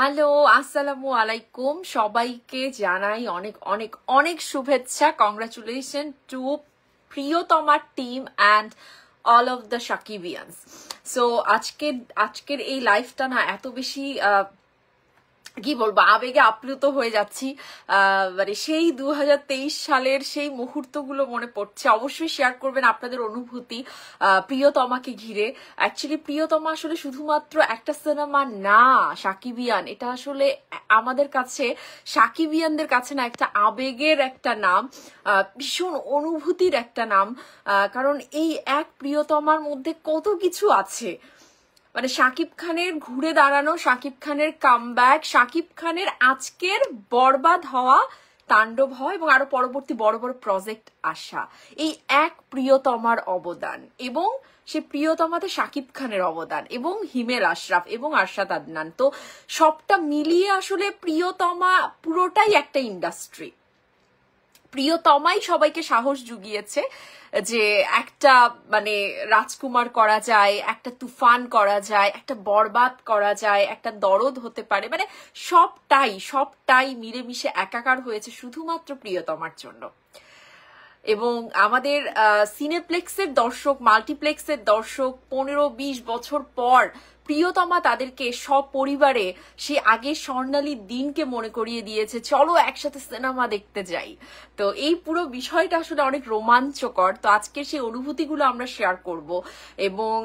Hello, আসসালামু আলাইকুম। সবাইকে জানাই অনেক অনেক অনেক শুভেচ্ছা। কংগ্রাচুলেশন টু প্রিয়তমা team and all of the সাকিবিয়ান্স। So আজকের এই লাইফটা না এত বেশি কি বলবো, আবেগে আপ্লুত হয়ে যাচ্ছি। মানে সেই 2023 সালের সেই মুহূর্তগুলো মনে পড়ছে। অবশ্যই শেয়ার করবেন আপনাদের অনুভূতি প্রিয়তমাকে ঘিরে। অ্যাকচুয়ালি প্রিয়তমা আসলে শুধুমাত্র একটা সিনেমা না, সাকিবিয়ান এটা আসলে আমাদের কাছে, সাকিবিয়ানদের কাছে না একটা আবেগের একটা নাম, ভীষণ অনুভূতির একটা নাম। কারণ এই এক প্রিয়তমার মধ্যে কত কিছু আছে। মানে শাকিব খানের ঘুরে দাঁড়ানো, শাকিব খানের কামব্যাক, শাকিব খানের আজকের বরবাদ হওয়া, তাণ্ডব হওয়া এবং আরো পরবর্তী বড় বড় প্রজেক্ট আসা, এই এক প্রিয়তমার অবদান এবং সে প্রিয়তমাতে শাকিব খানের অবদান এবং হিমেল আশরাফ এবং আরশাদ আদনান। তো সবটা মিলিয়ে আসলে প্রিয়তমা পুরোটাই একটা ইন্ডাস্ট্রি। প্রিয়তমাই সবাইকে সাহস জুগিয়েছে যে একটা মানে রাজকুমার করা যায়, একটা তুফান করা যায়, একটা বরবাদ করা যায়, একটা দরদ হতে পারে। মানে সবটাই মিলেমিশে একাকার হয়েছে শুধুমাত্র প্রিয়তমার জন্য। এবং আমাদের সিনেপ্লেক্সের দর্শক, মাল্টিপ্লেক্সের দর্শক 15-20 বছর পর প্রিয়তমা তাদেরকে সপরিবারে সে আগের স্বর্ণালী দিনকে মনে করিয়ে দিয়েছে, চলো একসাথে সিনেমা দেখতে যাই। তো এই পুরো বিষয়টা আসলে অনেক রোমাঞ্চকর। তো আজকে সেই অনুভূতিগুলো আমরা শেয়ার করব এবং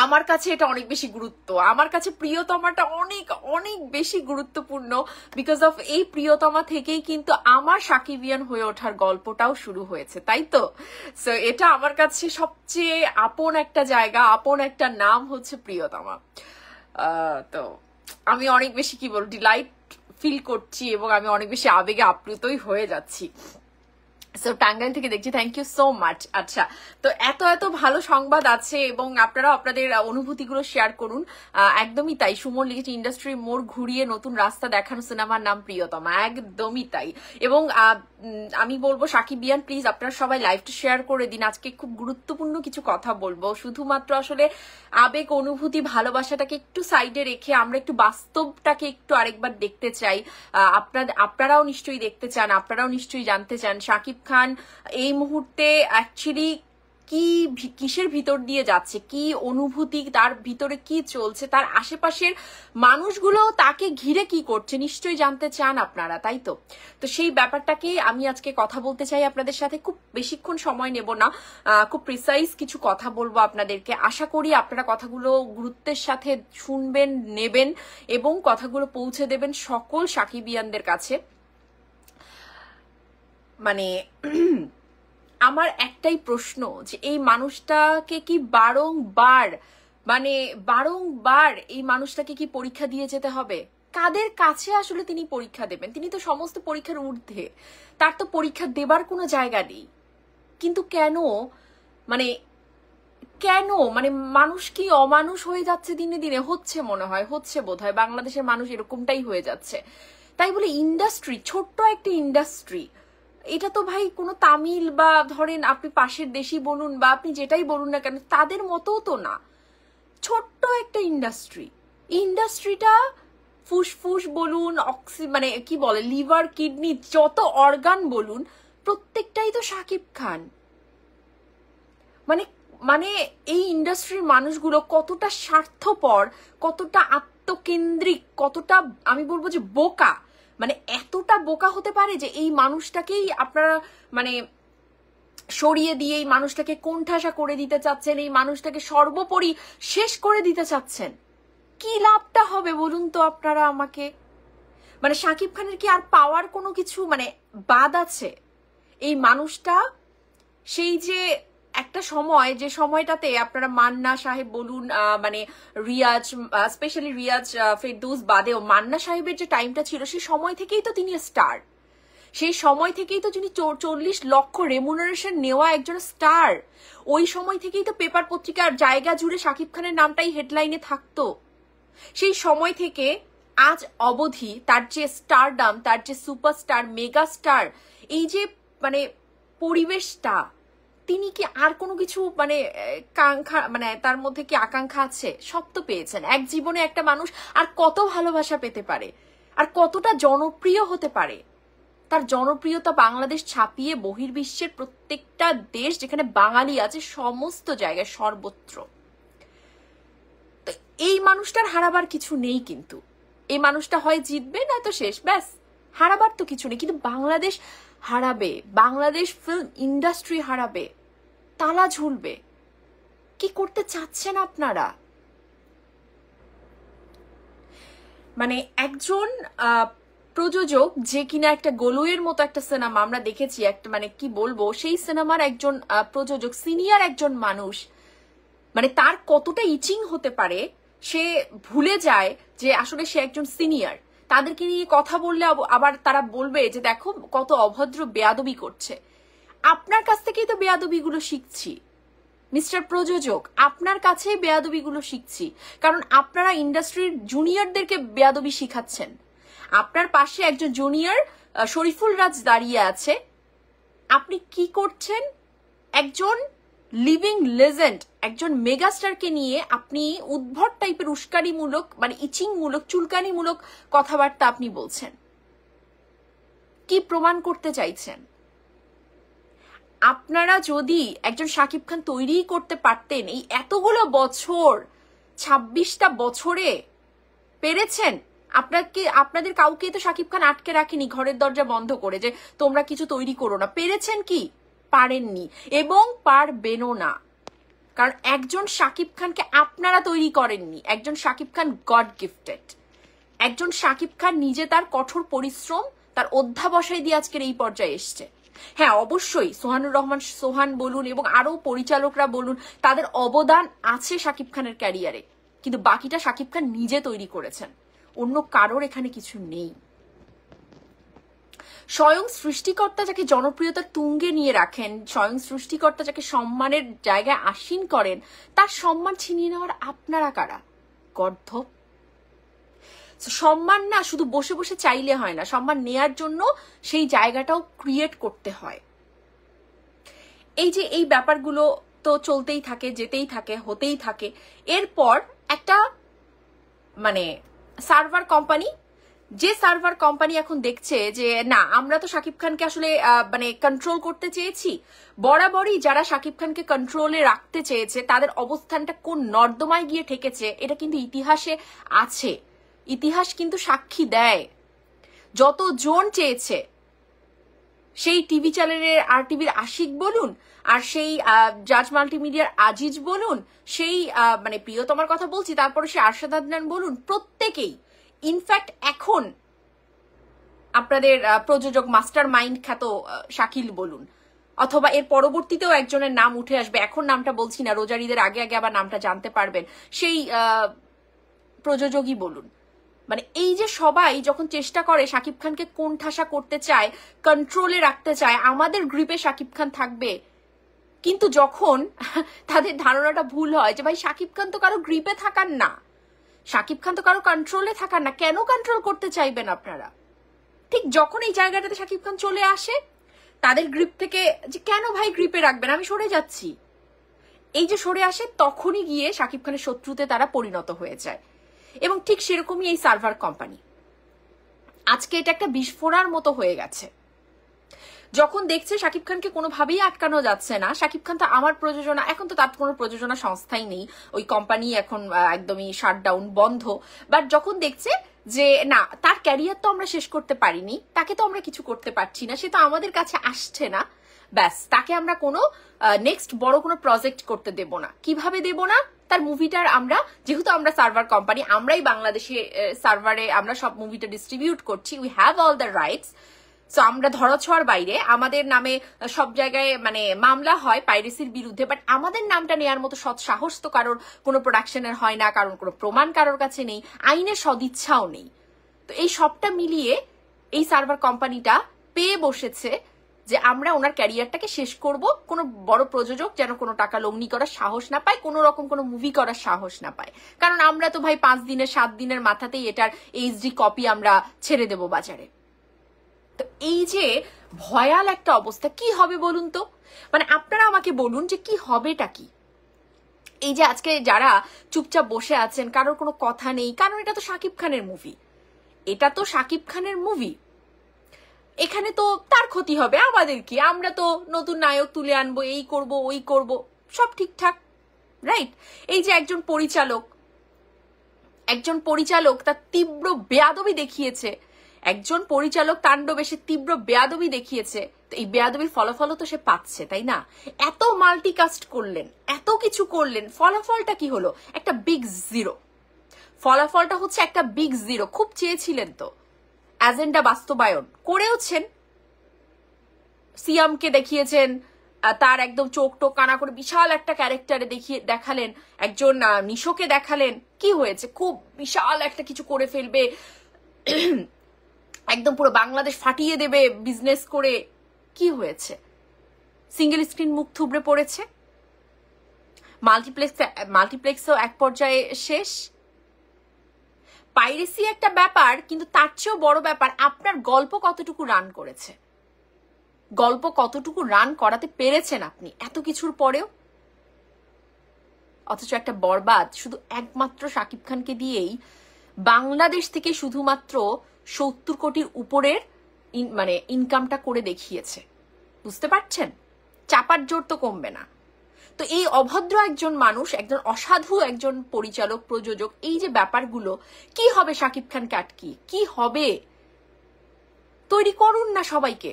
আমার কাছে এটা অনেক বেশি গুরুত্ব, আমার কাছে প্রিয়তমাটা অনেক অনেক বেশি গুরুত্বপূর্ণ। বিকজ অফ এই প্রিয়তমা থেকেই কিন্তু আমার সাকিবিয়ান হয়ে ওঠার গল্পটাও শুরু হয়েছে, তাই তো? সো এটা আমার কাছে সবচেয়ে আপন একটা জায়গা, আপন একটা নাম হচ্ছে প্রিয়তমা। তো আমি অনেক বেশি কি বল ডিলাইট ফিল করছি এবং আমি অনেক বেশি আবেগে আপ্লুতই হয়ে যাচ্ছি। সো টাঙ্গাইল থেকে দেখছি, থ্যাংক ইউ সো মাচ। আচ্ছা, তো এত ভালো সংবাদ আছে এবং আপনারা আপনাদের অনুভূতিগুলো শেয়ার করুন। একদমই তাই, সুমন লিখেছে ইন্ডাস্ট্রির মোড় ঘুরিয়ে নতুন রাস্তা দেখানো সিনেমার নাম প্রিয়তমা। একদমই তাই। এবং আমি বলবো সাকিবিয়ান প্লিজ আপনারা সবাই লাইভটা শেয়ার করে দিন। আজকে খুব গুরুত্বপূর্ণ কিছু কথা বলবো। শুধুমাত্র আসলে আবেগ, অনুভূতি, ভালোবাসাটাকে একটু সাইডে রেখে আমরা একটু বাস্তবটাকে একটু আরেকবার দেখতে চাই। আপনারাও নিশ্চয়ই দেখতে চান, আপনারাও নিশ্চয়ই জানতে চান শাকিব খান এই মুহূর্তে অ্যাকচুয়ালি কিসের ভিতর দিয়ে যাচ্ছে, কি অনুভূতি, তার ভিতরে কি চলছে, তার আশেপাশের মানুষগুলো তাকে ঘিরে কি করছে, নিশ্চয়ই জানতে চান আপনারা, তাই তো? তো সেই ব্যাপারটাকে আমি আজকে কথা বলতে চাই আপনাদের সাথে। খুব বেশিক্ষণ সময় নেব না, খুব প্রিসাইজ কিছু কথা বলবো আপনাদেরকে। আশা করি আপনারা কথাগুলো গুরুত্বের সাথে শুনবেন, নেবেন এবং কথাগুলো পৌঁছে দেবেন সকল সাকিবিয়ানদের কাছে। মানে আমার একটাই প্রশ্ন যে এই মানুষটাকে কি বারংবার এই মানুষটাকে কি পরীক্ষা দিয়ে যেতে হবে? কাদের কাছে আসলে তিনি পরীক্ষা দেবেন? তিনি তো সমস্ত পরীক্ষার ঊর্ধ্বে, তার তো পরীক্ষা দেবার কোনো জায়গা নেই। কিন্তু কেন মানে মানুষ কি অমানুষ হয়ে যাচ্ছে দিনে দিনে? হচ্ছে বোধহয় বাংলাদেশের মানুষ এরকমটাই হয়ে যাচ্ছে। তাই বলে ইন্ডাস্ট্রি, ছোট্ট একটা ইন্ডাস্ট্রি, এটা তো ভাই কোনো তামিল বা ধরেন আপনি পাশের দেশই বলুন বা আপনি যেটাই বলুন না কেন, তাদের মতও তো না। ছোট্ট একটা ইন্ডাস্ট্রিটা ফুসফুস বলুন, মানে কি বলে, লিভার, কিডনি, যত অর্গান বলুন, প্রত্যেকটাই তো শাকিব খান। মানে এই ইন্ডাস্ট্রির মানুষগুলো কতটা স্বার্থপর, কতটা আত্মকেন্দ্রিক, কতটা আমি বলবো যে বোকা। মানে এতটা বোকা হতে পারে যে এই মানুষটাকেই আপনারা মানে সরিয়ে দিয়ে এই মানুষটাকে কোণঠাসা করে দিতে চাচ্ছেন, এই মানুষটাকে সর্বোপরি শেষ করে দিতে চাচ্ছেন। কি লাভটা হবে বলুন তো আপনারা আমাকে? মানে শাকিব খানের কি আর পাওয়ার কোনো কিছু মানে বাদ আছে? এই মানুষটা সেই যে একটা সময়, যে সময়টাতে আপনারা মান্না সাহেব বলুন, মানে রিয়াজ, স্পেশালি রিয়াজ, ফেরদৌস বাদেও মান্না সাহেবের যে টাইমটা ছিল, সেই সময় থেকেই তো তিনি স্টার। সেই সময় থেকেই তো তিনি 40 লক্ষ রেমুনারেশন নেওয়া একজন স্টার। ওই সময় থেকেই তো পেপার পত্রিকার জায়গা জুড়ে শাকিব খানের নামটাই হেডলাইনে থাকতো। সেই সময় থেকে আজ অবধি তার যে স্টারডাম, তার যে সুপারস্টার, মেগা স্টার, এই যে মানে পরিবেশটা, তিনি কি আর কোনো কিছু মানে কাঙ্ক্ষা মানে তার মধ্যে কি আকাঙ্ক্ষা আছে? সব তো পেয়েছেন। এক জীবনে একটা মানুষ আর কত ভালোবাসা পেতে পারে, আর কতটা জনপ্রিয় হতে পারে? তার জনপ্রিয়তা বাংলাদেশ ছাপিয়ে বহির্বিশ্বের প্রত্যেকটা দেশ যেখানে বাঙালি আছে সমস্ত জায়গায় সর্বত্র। তো এই মানুষটার হারাবার কিছু নেই, কিন্তু এই মানুষটা হয় জিতবে না তো শেষ, ব্যাস, হারাবার তো কিছু নেই। কিন্তু বাংলাদেশ হারাবে, বাংলাদেশ ফিল্ম ইন্ডাস্ট্রি হারাবে, তালা ঝুলবে। কি করতে চাচ্ছেন আপনারা? মানে একজন প্রযোজক যে কিনা একটা গোলুয়ের মতো একটা সিনেমা আমরা দেখেছি, একটা মানে কি বলবো, সেই সিনেমার একজন প্রযোজক, সিনিয়র একজন মানুষ, মানে তার কতটা ইচিং হতে পারে সে ভুলে যায় যে আসলে সে একজন সিনিয়র। তাদেরকে নিয়ে কথা বললে আবার তারা বলবে যে দেখো কত অভদ্র, বেয়াদবি করছে। আপনার কাছ থেকেই তো বেয়াদবিগুলো শিখছি মিস্টার প্রযোজক, আপনার কাছে বেয়াদবিগুলো শিখছি, কারণ আপনারা ইন্ডাস্ট্রির জুনিয়রদেরকে বেয়াদবি শিখাচ্ছেন। আপনার পাশে একজন জুনিয়র শরীফুল রাজ দাঁড়িয়ে আছে, আপনি কি করছেন? একজন লিভিং লেজেন্ড, একজন মেগাস্টারকে নিয়ে আপনি উদ্ভট টাইপের উস্কানিমূলক মানে ইচিংমূলক চুলকানিমূলক কথাবার্তা আপনি বলছেন। কি প্রমাণ করতে চাইছেন? আপনারা যদি একজন শাকিব খান তৈরি করতে পারতেন, এই এতগুলো বছর, 26টা বছরে পেরেছেন। আপনাদের কাউকে তো শাকিব খান আটকে রাখেনি ঘরের দরজা বন্ধ করে যে তোমরা কিছু তৈরি করো না। পেরেছেন কি? পারেননি, এবং পারবেনও না। কারণ একজন শাকিব খানকে আপনারা তৈরি করেননি। একজন শাকিব খান গড গিফটেড। একজন শাকিব খান নিজে তার কঠোর পরিশ্রম, তার অধ্যাবসায় দিয়ে আজকের এই পর্যায়ে এসছে। হ্যাঁ, অবশ্যই সোহানুর রহমান সোহান বলুন এবং আরো পরিচালকরা বলুন, তাদের অবদান আছে শাকিব খানের ক্যারিয়ারে, কিন্তু বাকিটা শাকিব খান নিজে তৈরি করেছেন, অন্য কারোর এখানে কিছু নেই। স্বয়ং সৃষ্টিকর্তা যাকে জনপ্রিয়তার তুঙ্গে নিয়ে রাখেন, স্বয়ং সৃষ্টিকর্তা যাকে সম্মানের জায়গায় আসীন করেন, তার সম্মান ছিনিয়ে নেওয়ার আপনারা কারা? গর্ধব। সম্মান না শুধু বসে বসে চাইলে হয় না, সম্মান নেয়ার জন্য সেই জায়গাটাও ক্রিয়েট করতে হয়। এই যে এই ব্যাপারগুলো তো চলতেই থাকে, যেতেই থাকে, হতেই থাকে। এরপর একটা মানে সার্ভার কোম্পানি, যে সার্ভার কোম্পানি এখন দেখছে যে না, আমরা তো শাকিব খানকে আসলে মানে কন্ট্রোল করতে চেয়েছি, বরাবরই যারা শাকিব খানকে কন্ট্রোলে রাখতে চেয়েছে তাদের অবস্থানটা কোন নর্দমায় গিয়ে ঠেকেছে এটা কিন্তু ইতিহাসে আছে। ইতিহাস কিন্তু সাক্ষী দেয়। যতজন চেয়েছে, সেই টিভি চ্যানেলের RTVর আশিক বলুন, আর সেই জাজ মাল্টিমিডিয়ার আজিজ বলুন, সেই মানে প্রিয়তমার কথা বলছি, তারপরে সে আরশাদ আদনান বলুন, প্রত্যেকেই, ইনফ্যাক্ট এখন আপনাদের প্রযোজক মাস্টার মাইন্ড খ্যাত শাকিল বলুন, অথবা এর পরবর্তীতেও একজনের নাম উঠে আসবে, এখন নামটা বলছি না, রোজারিদের আগে আগে আবার নামটা জানতে পারবেন, সেই প্রযোজকই বলুন, মানে এই যে সবাই যখন চেষ্টা করে শাকিব খানকে কোণঠাসা করতে চায়, কন্ট্রোলে রাখতে চায়, আমাদের গ্রিপে শাকিব খান থাকবে, কিন্তু যখন তাদের ধারণাটা ভুল হয় যে ভাই শাকিব খান তো কারো গ্রিপে থাকার না, শাকিব খান তো কারো কন্ট্রোলে থাকার না, কেন কন্ট্রোল করতে চাইবেন আপনারা? ঠিক যখন এই জায়গাটাতে শাকিব খান চলে আসে তাদের গ্রিপ থেকে, যে কেন ভাই গ্রিপে রাখবেন, আমি সরে যাচ্ছি, এই যে সরে আসে, তখনই গিয়ে শাকিব খানের শত্রুতে তারা পরিণত হয়ে যায়। এবং ঠিক সেরকমই এই সার্ভার কোম্পানি, আজকে এটা একটা বিস্ফোরণের মতো হয়ে গেছে। যখন দেখছে শাকিব খানকে কোনোভাবেই আটকানো যাচ্ছে না, শাকিব খান তো আমার প্রযোজনা, এখন তো তার কোনো প্রযোজনা সংস্থাই নেই, ওই কোম্পানি এখন একদমই শাটডাউন, বন্ধ, বাট যখন দেখছে যে না, তার ক্যারিয়ার তো আমরা শেষ করতে পারিনি, তাকে তো আমরা কিছু করতে পারছি না, সে তো আমাদের কাছে আসছে না, ব্যাস তাকে আমরা কোনো নেক্সট বড় কোনো প্রজেক্ট করতে দেব না। কিভাবে দেব না? তার মুভিটার আমরা, যেহেতু আমরা সার্ভার কোম্পানি, আমরাই বাংলাদেশে সার্ভারে আমরা সব মুভিটা ডিস্ট্রিবিউট করছি, we have all the rights, so আমরা ধরাছোঁয়ার বাইরে, আমাদের নামে সব জায়গায় মানে মামলা হয় পাইরেসির বিরুদ্ধে, বাট আমাদের নামটা নেওয়ার মতো সৎ সাহস তো কারোর কোনো প্রোডাকশনের হয় না, কারণ কোনো প্রমাণ কারোর কাছে নেই, আইনের সদিচ্ছাও নেই। তো এই সবটা মিলিয়ে এই সার্ভার কোম্পানিটা পেয়ে বসেছে যে আমরা ওনার ক্যারিয়ারটাকে শেষ করব, কোনো বড় প্রযোজক যেন কোনো টাকা লগ্নি করার সাহস না পায়, কোনো রকম কোনো মুভি করার সাহস না পায়, কারণ আমরা তো ভাই 5 দিনের 7 দিনের মাথাতেই এটার HD কপি আমরা ছেড়ে দেব বাজারে। তো এই যে ভয়াল একটা অবস্থা। কি হবে বলুন তো, মানে আপনারা আমাকে বলুন যে কি হবেটা কি। এই যে আজকে যারা চুপচাপ বসে আছেন, কারোর কোনো কথা নেই, কারণ এটা তো শাকিব খানের মুভি, এটা তো শাকিব খানের মুভি, এখানে তো তার ক্ষতি হবে, আমাদের কি, আমরা তো নতুন নায়ক তুলে আনবো, এই করব ওই করব, সব ঠিকঠাক, রাইট। এই যে একজন পরিচালক তার তীব্র বেয়াদবি দেখিয়েছে, একজন পরিচালক তাণ্ডবেশে তীব্র বেয়াদবি দেখিয়েছে, তো এই বেয়াদবির ফলাফল তো সে পাচ্ছে, তাই না? এত মাল্টিকাস্ট করলেন, এত কিছু করলেন, ফলাফলটা কি হলো? একটা বিগ জিরো। ফলাফলটা হচ্ছে একটা বিগ জিরো। খুব চেয়েছিলেন তো এজেন্ডা বাস্তবায়ন, করেওছেন। সিয়ামকে দেখিয়েছেন, তার একদম চোখ টোক কানা করে বিশাল একটা ক্যারেক্টারে দেখালেন, একজন নিশোকে দেখালেন, কি হয়েছে? খুব বিশাল একটা কিছু করে ফেলবে, একদম পুরো বাংলাদেশ ফাটিয়ে দেবে বিজনেস করে, কি হয়েছে? সিঙ্গেল স্ক্রিন মুখ থুবড়ে পড়েছে, মাল্টিপ্লেক্সও এক পর্যায়ে শেষ। পাইরেসি একটা ব্যাপার, কিন্তু তার চেয়েও বড় ব্যাপার আপনার গল্প কতটুকু রান করেছে, গল্প কতটুকু রান করাতে পেরেছেন আপনি এত কিছুর পরেও। অথচ একটা বরবাদ শুধু একমাত্র শাকিব খানকে দিয়েই বাংলাদেশ থেকে শুধুমাত্র 70 কোটির উপরের মানে ইনকামটা করে দেখিয়েছে, বুঝতে পারছেন? চাপার জোর তো কমবে না। তো এই অভদ্র একজন মানুষ, একজন অসাধু একজন পরিচালক প্রযোজক, এই যে ব্যাপারগুলো, কি হবে শাকিব খানকে আটকিয়ে? কি হবে? তৈরি করুন না সবাইকে।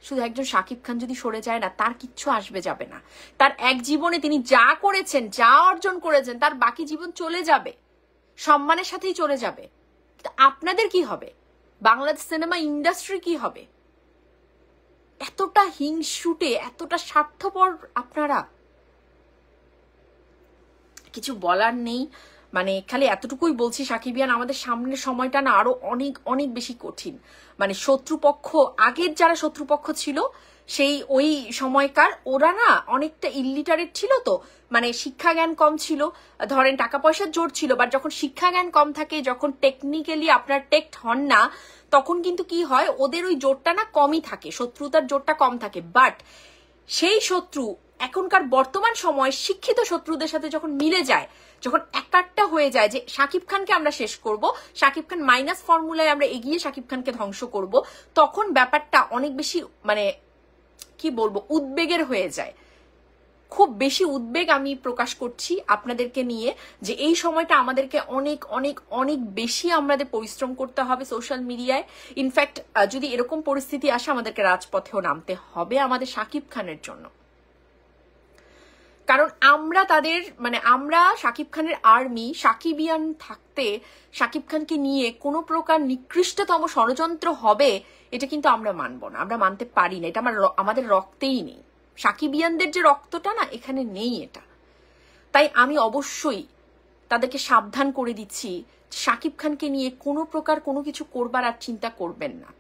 শুধু একজন শাকিব খান যদি সরে যায় না, তার কিচ্ছু আসবে যাবে না। তার এক জীবনে তিনি যা করেছেন, যা অর্জন করেছেন, তার বাকি জীবন চলে যাবে, সম্মানের সাথেই চলে যাবে। আপনাদের কি হবে? বাংলাদেশ সিনেমা ইন্ডাস্ট্রি কি হবে? এতটা হিংসুটে, এতটা স্বার্থপর আপনারা, কিছু বলার নেই। মানে খালি এতটুকুই বলছি, সাকিবিয়ান, আমাদের সামনের সময়টা না আরো অনেক অনেক বেশি কঠিন। মানে শত্রুপক্ষ, আগের যারা শত্রুপক্ষ ছিল সেই ওই সময়কার, ওরা না অনেকটা ইলিটারেট ছিল, তো মানে শিক্ষা জ্ঞান কম ছিল, ধরেন টাকা পয়সার জোর ছিল, বাট যখন শিক্ষা জ্ঞান কম থাকে, যখন টেকনিক্যালি আপনার টেক্ট হন না, তখন কিন্তু কি হয়, ওদের ওই জোরটা না কমই থাকে, শত্রুতার জোরটা কম থাকে। বাট সেই শত্রু এখনকার বর্তমান সময় শিক্ষিত শত্রুদের সাথে যখন মিলে যায়, যখন একটা হয়ে যায় যে শাকিব খানকে আমরা শেষ করব, শাকিব খান মাইনাস ফর্মুলায় আমরা এগিয়ে শাকিব খানকে ধ্বংস করব, তখন ব্যাপারটা অনেক বেশি মানে কি বলবো, উদ্বেগের হয়ে যায়। খুব বেশি উদ্বেগ আমি প্রকাশ করছি আপনাদেরকে নিয়ে, যে এই সময়টা আমাদেরকে অনেক অনেক অনেক বেশি আমাদের পরিশ্রম করতে হবে সোশ্যাল মিডিয়ায়। ইনফ্যাক্ট যদি এরকম পরিস্থিতি আসে, আমাদেরকে রাজপথেও নামতে হবে আমাদের শাকিব খানের জন্য। কারণ আমরা তাদের মানে আমরা শাকিব খানের আর্মি, সাকিবিয়ান থাকতে শাকিব খানকে নিয়ে কোনো প্রকার নিকৃষ্টতম ষড়যন্ত্র হবে, এটা কিন্তু আমরা মানব না, আমরা মানতে পারি না। এটা আমাদের রক্তেই নেই, সাকিবিয়ানদের যে রক্তটা না, এখানে নেই এটা। তাই আমি অবশ্যই তাদেরকে সাবধান করে দিচ্ছি, শাকিব খানকে নিয়ে কোনো প্রকার কোনো কিছু করবার আর চিন্তা করবেন না।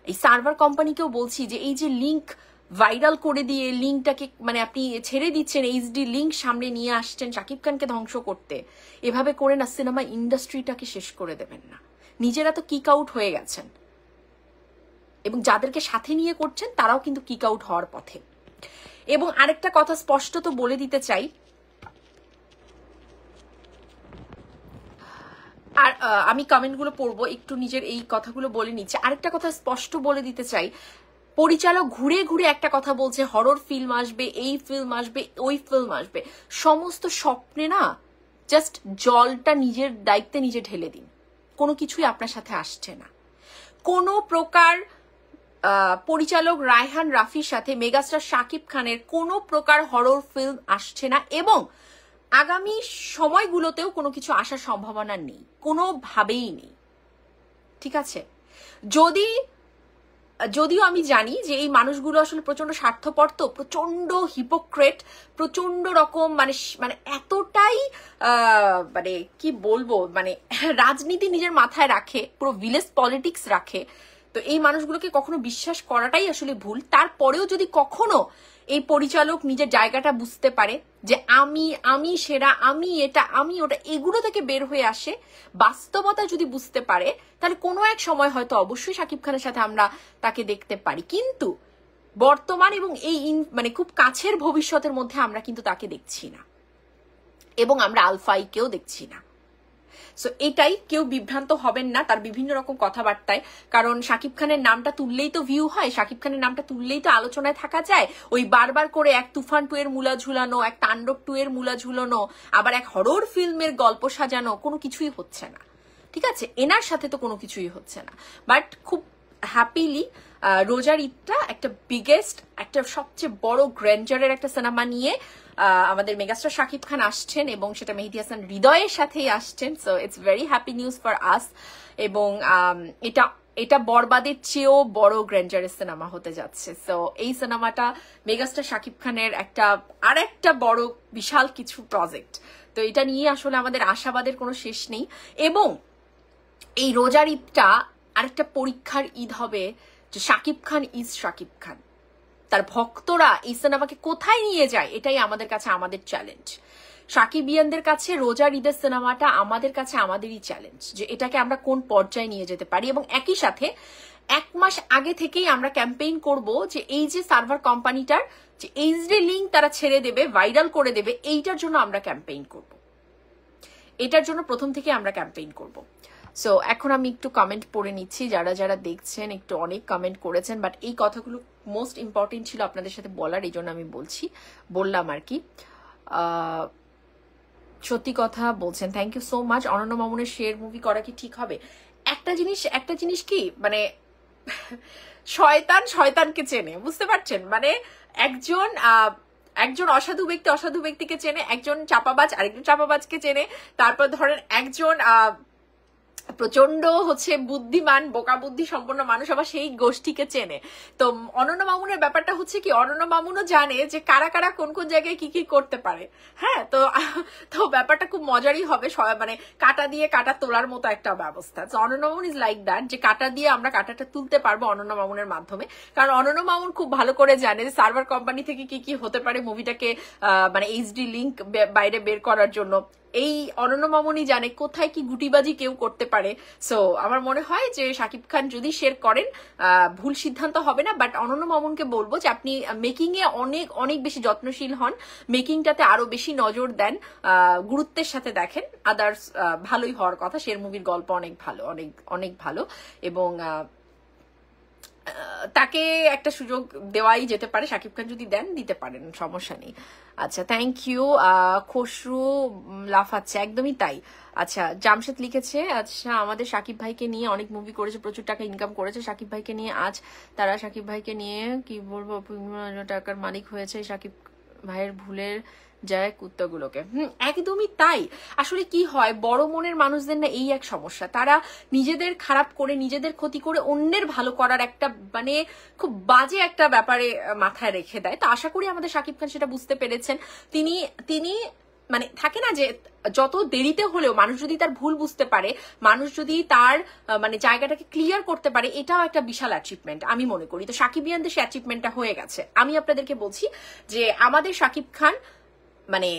এই সার্ভার কোম্পানিকেও বলছি যে এই যে লিঙ্ক ভাইরাল করে দিয়ে লিঙ্কটাকে মানে আপনি ছেড়ে দিচ্ছেন, এইচডি লিঙ্ক সামনে নিয়ে আসছেন শাকিব খানকে ধ্বংস করতে, এভাবে করে না সিনেমা ইন্ডাস্ট্রিটাকে শেষ করে দেবেন না। নিজেরা তো কিক আউট হয়ে গেছেন, এবং যাদেরকে সাথে নিয়ে করছেন তারাও কিন্তু কিক আউট হওয়ার পথে। এবং আরেকটা কথা স্পষ্ট তো বলে দিতে চাই, আর আমি কমেন্টগুলো পড়বো, একটু নিজের এই কথাগুলো বলে নিচ্ছি। আরেকটা কথা স্পষ্ট বলে দিতে চাই, পরিচালক ঘুরে ঘুরে একটা কথা বলছে, হরর ফিল্ম আসবে, এই ফিল্ম আসবে, ওই ফিল্ম আসবে। সমস্ত স্বপ্নে না জাস্ট জলটা নিজের দায়িত্বে নিজে ঢেলে দিন, কোনো কিছুই আপনার সাথে আসছে না। কোনো প্রকার পরিচালক রায়হান রাফির সাথে মেগাস্টার শাকিব খানের কোনো প্রকার হরর ফিল্ম আসছে না, এবং আগামী সময়গুলোতেও কোনো কিছু আসার সম্ভাবনা নেই, কোনোভাবেই নেই। ঠিক আছে? যদিও আমি জানি যে এই মানুষগুলো আসলে প্রচন্ড স্বার্থপর, তো প্রচন্ড হিপোক্রেট, প্রচন্ড রকম মানে মানে এতটাই মানে কি বলবো, মানে রাজনীতি নিজের মাথায় রাখে, পুরো ভিলেজ পলিটিক্স রাখে, তো এই মানুষগুলোকে কখনো বিশ্বাস করাটাই আসলে ভুল। তারপরেও যদি কখনো এই পরিচালক নিজের জায়গাটা বুঝতে পারে যে আমি সেরা, আমি এটা, আমি ওটা, এগুলো থেকে বের হয়ে আসে, বাস্তবতা যদি বুঝতে পারে, তাহলে কোনো এক সময় হয়তো অবশ্যই শাকিব খানের সাথে আমরা তাকে দেখতে পারি। কিন্তু বর্তমান এবং এই মানে খুব কাছের ভবিষ্যতের মধ্যে আমরা কিন্তু তাকে দেখছি না, এবং আমরা আলফাইকেও দেখছি না। সো এটাই, কেউ বিভ্রান্ত হবেন না তার বিভিন্ন রকম কথাবার্তায়, কারণ শাকিব খানের নামটা তুললেই তো ভিউ হয়, শাকিব খানের নামটা তুললেই তো আলোচনায় থাকা যায়। ওই বারবার করে এক তুফান 2 এর মূলা ঝুলানো, এক তাণ্ডব 2 এর মূলা ঝুলানো, আবার এক হরর ফিল্মের গল্প সাজানো, কোনো কিছুই হচ্ছে না। ঠিক আছে, এনার সাথে তো কোনো কিছুই হচ্ছে না। বাট খুব হ্যাপিলি রোজার ঈদটা একটা বিগেস্ট, একটা সবচেয়ে বড় গ্র্যান্ডারের একটা সিনেমা নিয়ে আমাদের মেগাস্টার শাকিব খান আসছেন, এবং সেটা মেহেদী হাসান হৃদয়ের সাথেই আসছেন। So it's very happy news for us. এবং এটা বরবাদের চেয়েও বড় গ্র্যান্ডারের সিনেমা হতে যাচ্ছে। সো এই সিনেমাটা মেগাস্টার শাকিব খানের আর একটা বড় বিশাল কিছু প্রজেক্ট। তো এটা নিয়ে আসলে আমাদের আশাবাদের কোনো শেষ নেই। এবং এই রোজার ঈদটা আরেকটা পরীক্ষার ঈদ হবে যে শাকিব খান ইজ শাকিব খান, তার ভক্তরা এই সিনেমাকে কোথায় নিয়ে যায়, এটাই আমাদের কাছে আমাদের চ্যালেঞ্জ। শাকিবিয়ানদের কাছে রোজার ঈদের সিনেমাটা আমাদের কাছে আমাদেরই চ্যালেঞ্জ, যে এটাকে আমরা কোন পর্যায়ে নিয়ে যেতে পারি। এবং একই সাথে 1 মাস আগে থেকেই আমরা ক্যাম্পেইন করব যে এই যে সার্ভার কোম্পানিটার যে এইচডি লিঙ্ক তারা ছেড়ে দেবে, ভাইরাল করে দেবে, এইটার জন্য আমরা ক্যাম্পেইন করব। এটার জন্য প্রথম থেকে আমরা ক্যাম্পেইন করব। সো এখন আমি একটু কমেন্ট পড়ে নিচ্ছি, যারা যারা দেখছেন একটু অনেক কমেন্ট করেছেন, বাট এই কথাগুলো মোস্ট ইম্পর্টেন্ট ছিল আপনাদের সাথে বলার, এই জন্য আমি বললাম আর কি। সত্যি কথা বলছেন, থ্যাংক ইউ সো মাচ। অনন্য মামুনের শের মুভি করা কি ঠিক হবে? একটা জিনিস কি, মানে শয়তানকে চেনে, বুঝতে পারছেন? মানে একজন অসাধু ব্যক্তিকে চেনে, একজন চাপাবাজ আরেকজন চাপাবাজকে চেনে, তারপর ধরেন একজন প্রচন্ড বুদ্ধিমান বোকা বুদ্ধি সম্পন্ন মানুষ আবার সেই গোষ্ঠীকে চেনে। তো অনন্য মামুনের ব্যাপারটা হচ্ছে কি, অনন্য মামুনও জানে যে কারা কারা কোন কোন জায়গায় কি কি করতে পারে। হ্যাঁ, তো ব্যাপারটা খুব মজারই হবে, মানে কাটা দিয়ে কাটা তোলার মতো একটা ব্যবস্থা। তো অনন্য মামুন ইজ লাইক দ্যাট, যে কাটা দিয়ে আমরা কাটাটা তুলতে পারবো অনন্য মামুনের মাধ্যমে। কারণ অনন্য মামুন খুব ভালো করে জানে যে সার্ভার কোম্পানি থেকে কি কি হতে পারে মুভিটাকে মানে এইচডি লিঙ্ক বাইরে বের করার জন্য। এই অনন্য মামুনই জানে কোথায় কি গুটিবাজি কেউ করতে পারে। সো আমার মনে হয় যে শাকিব খান যদি শেয়ার করেন ভুল সিদ্ধান্ত হবে না। বাট অনন্য মামুনকে বলবো যে আপনি মেকিং এ অনেক অনেক বেশি যত্নশীল হন, মেকিংটাতে আরো বেশি নজর দেন, গুরুত্বের সাথে দেখেন। আদার্স ভালোই হওয়ার কথা, শের মুভির গল্প অনেক ভালো, অনেক অনেক ভালো, এবং তাকে একটা সুযোগ দেওয়াই যেতে পারে। শাকিব খান যদি দেন, দিতে পারেন, সমস্যা নেই। আচ্ছা, থ্যাংক ইউ। খসরু লাফাচ্ছে, একদমই তাই। আচ্ছা, জামশেদ লিখেছে, আচ্ছা আমাদের শাকিব ভাইকে নিয়ে অনেক মুভি করেছে, প্রচুর টাকা ইনকাম করেছে, শাকিব ভাইকে নিয়ে আজ তারা শাকিব ভাইকে নিয়ে কি বলবো, টাকার মালিক হয়েছে, শাকিব ভাইয়ের ভুলের যায় কুত্তাগুলোকে। একদমই তাই। আসলে কি হয়, বড় মনের মানুষদের না এই এক সমস্যা, তারা নিজেদের খারাপ করে, নিজেদের ক্ষতি করে অন্যের ভালো করার একটা মানে খুব বাজে একটা ব্যাপারে মাথায় রেখে দেয়। তো আশা করি আমাদের শাকিব খান সেটা বুঝতে পেরেছেন। তিনি মানে থাকে না যে যত দেরিতে হলেও মানুষ যদি তার ভুল বুঝতে পারে, মানুষ যদি তার মানে জায়গাটাকে ক্লিয়ার করতে পারে, এটাও একটা বিশাল অ্যাচিভমেন্ট আমি মনে করি। তো শাকিবিয়ানদের সে অ্যাচিভমেন্টটা হয়ে গেছে। আমি আপনাদেরকে বলছি যে আমাদের শাকিব খান মানে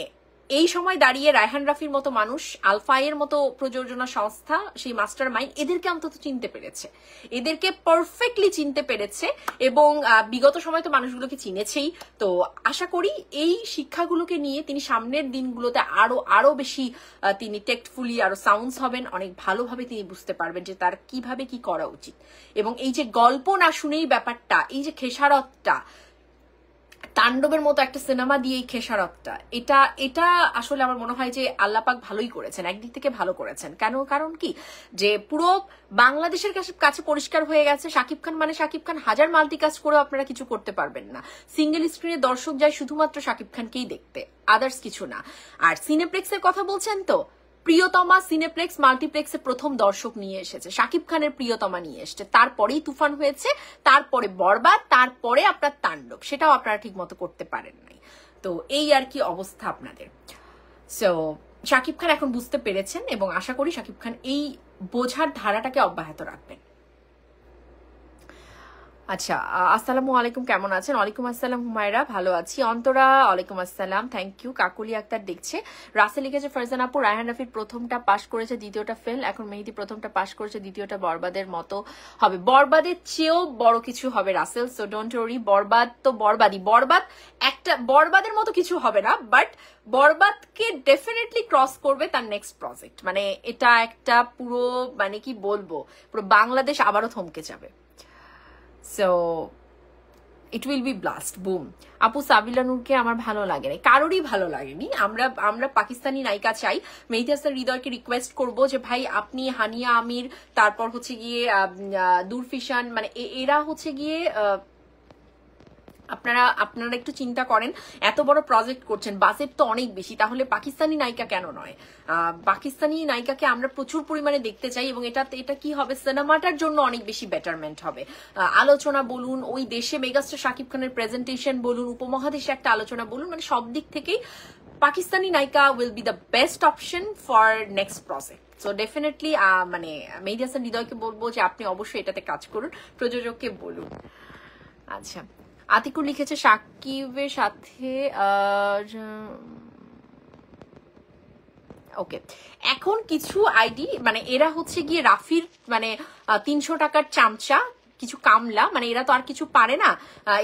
এই সময় দাঁড়িয়ে রায়হান রাফির মতো মানুষ, আলফায়ের মতো প্রযোজনা সংস্থা, সেই মাস্টার মাইন্ড, এদেরকে অন্তত চিনতে পেরেছে, এদেরকে পারফেক্টলি চিনতে পেরেছে, এবং বিগত সময় তো মানুষগুলোকে চিনেছেই। তো আশা করি এই শিক্ষাগুলোকে নিয়ে তিনি সামনের দিনগুলোতে আরো বেশি তিনি টেক্টফুলি আরো সাউন্ডস হবেন, অনেক ভালোভাবে তিনি বুঝতে পারবেন যে তার কিভাবে কি করা উচিত। এবং এই যে গল্প না শুনেই ব্যাপারটা, এই যে খেসারতটা, তাণ্ডবের মতো একটা সিনেমা দিয়ে এই খেসারতটা, এটা আসলে আমার মনে হয় যে আল্লাপাক ভালোই করেছেন, একদিক থেকে ভালো করেছেন। কারণ কি, যে পুরো বাংলাদেশের কাছে পরিষ্কার হয়ে গেছে শাকিব খান মানে শাকিব খান, হাজার মাল্টিকাস্ট করেও আপনারা কিছু করতে পারবেন না। সিঙ্গেল স্ক্রিনে দর্শক যায় শুধুমাত্র শাকিব খানকেই দেখতে, আদার্স কিছু না। আর সিনেপ্লেক্সের কথা বলছেন, তো প্রিয়তমা সিনেপ্লেক্স মাল্টিপ্লেক্সে প্রথম দর্শক নিয়ে এসেছে, শাকিব খানের প্রিয়তমা নিয়ে এসছে, তারপরেই তুফান হয়েছে, তারপরে বরবাদ, তারপরে আপনার তাণ্ডব, সেটাও আপনারা ঠিক মতো করতে পারেন নাই। তো এই আর কি অবস্থা আপনাদের। সো শাকিব খান এখন বুঝতে পেরেছেন, এবং আশা করি শাকিব খান এই বোঝার ধারাটাকে অব্যাহত রাখবেন। আচ্ছা, আসসালামু আলাইকুম, কেমন আছেন? ওয়ালাইকুম আসসালাম হুমায়রা, ভালো আছি। অন্তরা, ওয়ালাইকুম আসসালাম, থ্যাংক ইউ। কাকুলি আক্তার দেখছে, রাসেল লিখেছে ফারজান আপু রায়হান রাফির প্রথমটা পাশ করেছে, দ্বিতীয়টা ফেল, এখন মেহেদি প্রথমটা পাশ করেছে, দ্বিতীয়টা বরবাদের মতো হবে, বরবাদের চেয়েও বড় কিছু হবে রাসেল, সো ডোন্ট ওয়ারি। বরবাদ তো বরবাদই, বরবাদ একটা বরবাদের মতো কিছু হবে না, বাট বরবাদকে ডেফিনেটলি ক্রস করবে তার নেক্সট প্রজেক্ট। মানে এটা একটা পুরো, মানে কি বলবো, পুরো বাংলাদেশ আবারও থমকে যাবে। So it will be blast, broom. আপু সাবিলা নূরকে আমার ভালো লাগে না, কারোরই ভালো লাগেনি। আমরা পাকিস্তানি নায়িকা চাই। মেহেদী হাসান হৃদয়কে রিকোয়েস্ট করবো যে ভাই আপনি হানিয়া আমির, তারপর হচ্ছে গিয়ে দুরফিশান, মানে এরা হচ্ছে গিয়ে আপনারা একটু চিন্তা করেন, এত বড় প্রজেক্ট করছেন, বাজেট তো অনেক বেশি, তাহলে পাকিস্তানি নায়িকা কেন নয়? পাকিস্তানি নায়িকাকে আমরা প্রচুর পরিমাণে দেখতে চাই, এবং এটা কি হবে, সিনেমাটার জন্য অনেক বেশি বেটারমেন্ট হবে। আলোচনা বলুন, ওই দেশে মেগাস্টার শাকিব খানের প্রেজেন্টেশন বলুন, উপমহাদেশে একটা আলোচনা বলুন, মানে সব দিক থেকেই পাকিস্তানি নায়িকা will be the best option for next project. So definitely মানে মেহেদী হাসান হৃদয়কে বলবো যে আপনি অবশ্যই এটাতে কাজ করুন, প্রযোজককে বলুন। আচ্ছা, আতিকুর লিখেছে সাকিবের সাথে ওকে। এখন কিছু আইডি, মানে এরা হচ্ছে গিয়ে রাফির মানে 300 টাকার চামচা, কিছু কামলা, মানে এরা তো আর কিছু পারে না,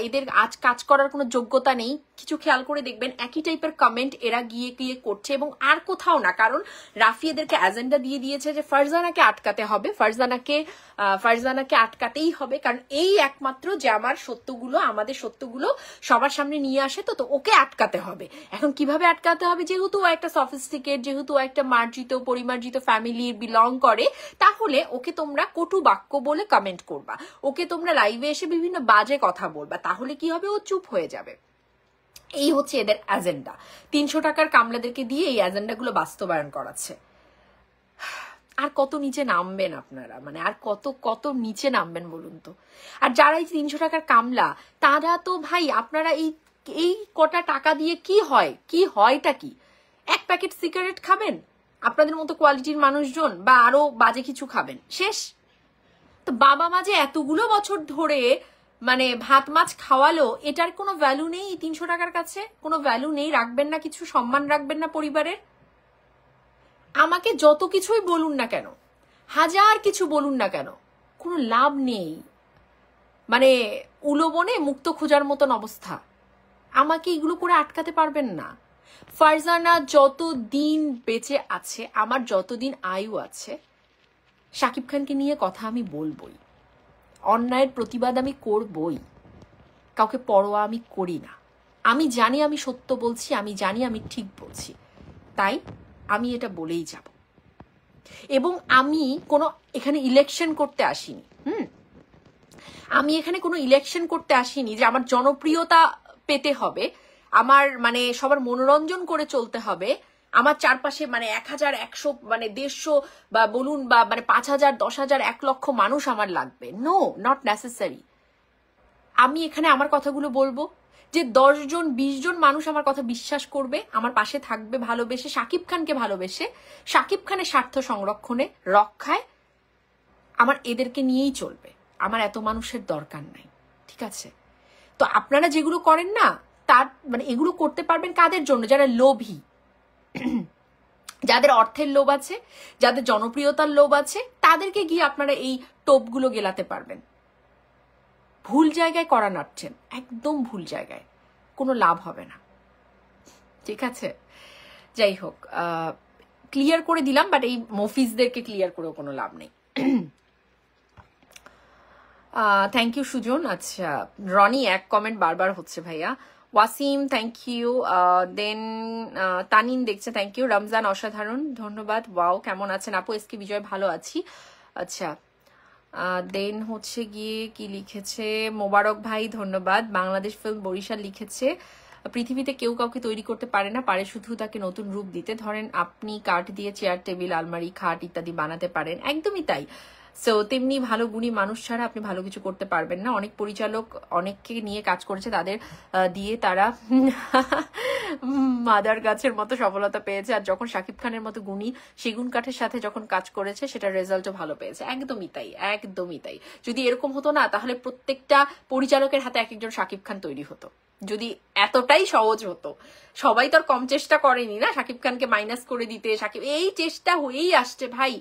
এদের আজ কাজ করার কোনো যোগ্যতা নেই। কিছু খেয়াল করে দেখবেন একই টাইপের কমেন্ট এরা গিয়ে গিয়ে করছে, এবং আর কোথাও না, কারণ রাফি এদেরকে এজেন্ডা দিয়ে দিয়েছে যে ফারজানাকে আটকাতে হবে, ফারজানাকে আটকাতেই হবে, কারণ এই একমাত্র যে আমাদের সত্যগুলো সবার সামনে নিয়ে আসে, তো ওকে আটকাতে হবে। এখন কিভাবে আটকাতে হবে, যেহেতু ও একটা সফিস্টিকেট, যেহেতু ও একটা পরিমার্জিত ফ্যামিলির বিলং করে, তাহলে ওকে তোমরা কটু বাক্য বলে কমেন্ট করবা, ওকে তোমরা লাইভে এসে বিভিন্ন বাজে কথা বলবা, তাহলে কি হবে, ও চুপ হয়ে যাবে। এই হচ্ছে এদের এজেন্ডা। 300 টাকার কামলাদেরকে দিয়ে এই এজেন্ডাগুলো বাস্তবায়ন করাচ্ছে। আর কত নিচে নামবেন আপনারা, মানে আর কত নিচে নামবেন বলুন তো? আর যারা এই 300 টাকার কামলা, তারা তো ভাই, আপনারা এই কটা টাকা দিয়ে কি হয়টা কি? এক প্যাকেট সিগারেট খাবেন আপনাদের মতো কোয়ালিটির মানুষজন, বা আরো বাজে কিছু খাবেন, শেষ। তো বাবা মা যে এতগুলো বছর ধরে মানে ভাত মাছ খাওয়ালো, এটার কোনো ভ্যালু নেই 300 টাকার কাছে? কোনো ভ্যালু নেই? রাখবেন না কিছু সম্মান, রাখবেন না পরিবারের? আমাকে যত কিছুই বলুন না কেন, হাজার কিছু বলুন না কেন, কোনো লাভ নেই। মানে উলোবনে মুক্ত খোঁজার মতন অবস্থা। আমাকে এগুলো করে আটকাতে পারবেন না। ফারজানা যতদিন বেঁচে আছে, আমার যতদিন আয়ু আছে, শাকিব খানকে নিয়ে কথা আমি বলবই, অন্যায়ের প্রতিবাদ আমি করবই, কাউকে পরোয়া আমি করি না। আমি জানি আমি সত্য বলছি, আমি জানি আমি ঠিক বলছি, তাই আমি এটা বলেই যাব। এবং আমি কোনো এখানে ইলেকশন করতে আসিনি। আমি এখানে কোনো ইলেকশন করতে আসিনি যে আমার জনপ্রিয়তা পেতে হবে, আমার মানে সবার মনোরঞ্জন করে চলতে হবে, আমার চারপাশে মানে 1000, 100, মানে 150 বা বলুন, বা মানে 5000, 10,000, 1 লক্ষ মানুষ আমার লাগবে। No, not necessary. আমি এখানে আমার কথাগুলো বলবো, যে 10 জন 20 জন মানুষ আমার কথা বিশ্বাস করবে, আমার পাশে থাকবে ভালোবেসে, শাকিব খানকে ভালোবেসে, শাকিব খানের স্বার্থ সংরক্ষণে, রক্ষায়, আমার এদেরকে নিয়েই চলবে। আমার এত মানুষের দরকার নাই, ঠিক আছে? তো আপনারা যেগুলো করেন না, তার মানে এগুলো করতে পারবেন কাদের জন্য? যারা লোভী, যাদের অর্থের লোভ আছে, যাদের জনপ্রিয়তার লোভ আছে, তাদেরকে গিয়ে আপনারা এই টোপগুলো গেলাতে পারবেন। ভুল জায়গায় করা নাড়ছেন, একদম ভুল জায়গায়, কোনো লাভ হবে না, ঠিক আছে? যাই হোক, ক্লিয়ার করে দিলাম, বাট এই মফিজদেরকে ক্লিয়ার করেও কোনো লাভ নেই। Thank you Sujon. আচ্ছা, রনি এক কমেন্ট বারবার হচ্ছে ভাইয়া। Wasim thank you. Then Tanin দেখছে, থ্যাংক ইউ। রমজান অসাধারণ, ধন্যবাদ। ওয়াও, কেমন আছেন আপু? এসকে বিজয়, ভালো আছি। আচ্ছা, দেন হচ্ছে গিয়ে কি লিখেছে, মোবারক ভাই ধন্যবাদ। বাংলাদেশ ফিল্ম বরিশাল লিখেছে, পৃথিবীতে কেউ কাউকে তৈরি করতে পারে না, পারে শুধু তাকে নতুন রূপ দিতে। ধরেন আপনি কাঠ দিয়ে চেয়ার, টেবিল, আলমারি, খাট ইত্যাদি বানাতে পারেন, একদমই তাই। সো তেমনি ভালো গুণী মানুষ ছাড়া আপনি ভালো কিছু করতে পারবেন না। অনেক পরিচালক অনেককে নিয়ে কাজ করেছে, তাদের দিয়ে তারা মাদার গাছের মতো সফলতা পেয়েছে, আর যখন শাকিব খানের মতো গুণী সেগুন কাঠের সাথে যখন কাজ করেছে সেটার রেজাল্টও ভালো পেয়েছে। একদমই তাই, একদমই তাই। যদি এরকম হতো না তাহলে প্রত্যেকটা পরিচালকের হাতে এক একজন শাকিব খান তৈরি হতো। যদি এতটাই সহজ হতো, সবাই তো আর কম চেষ্টা করেনি না শাকিব খানকে মাইনাস করে দিতে। শাকিব এই চেষ্টা হয়েই আসছে ভাই,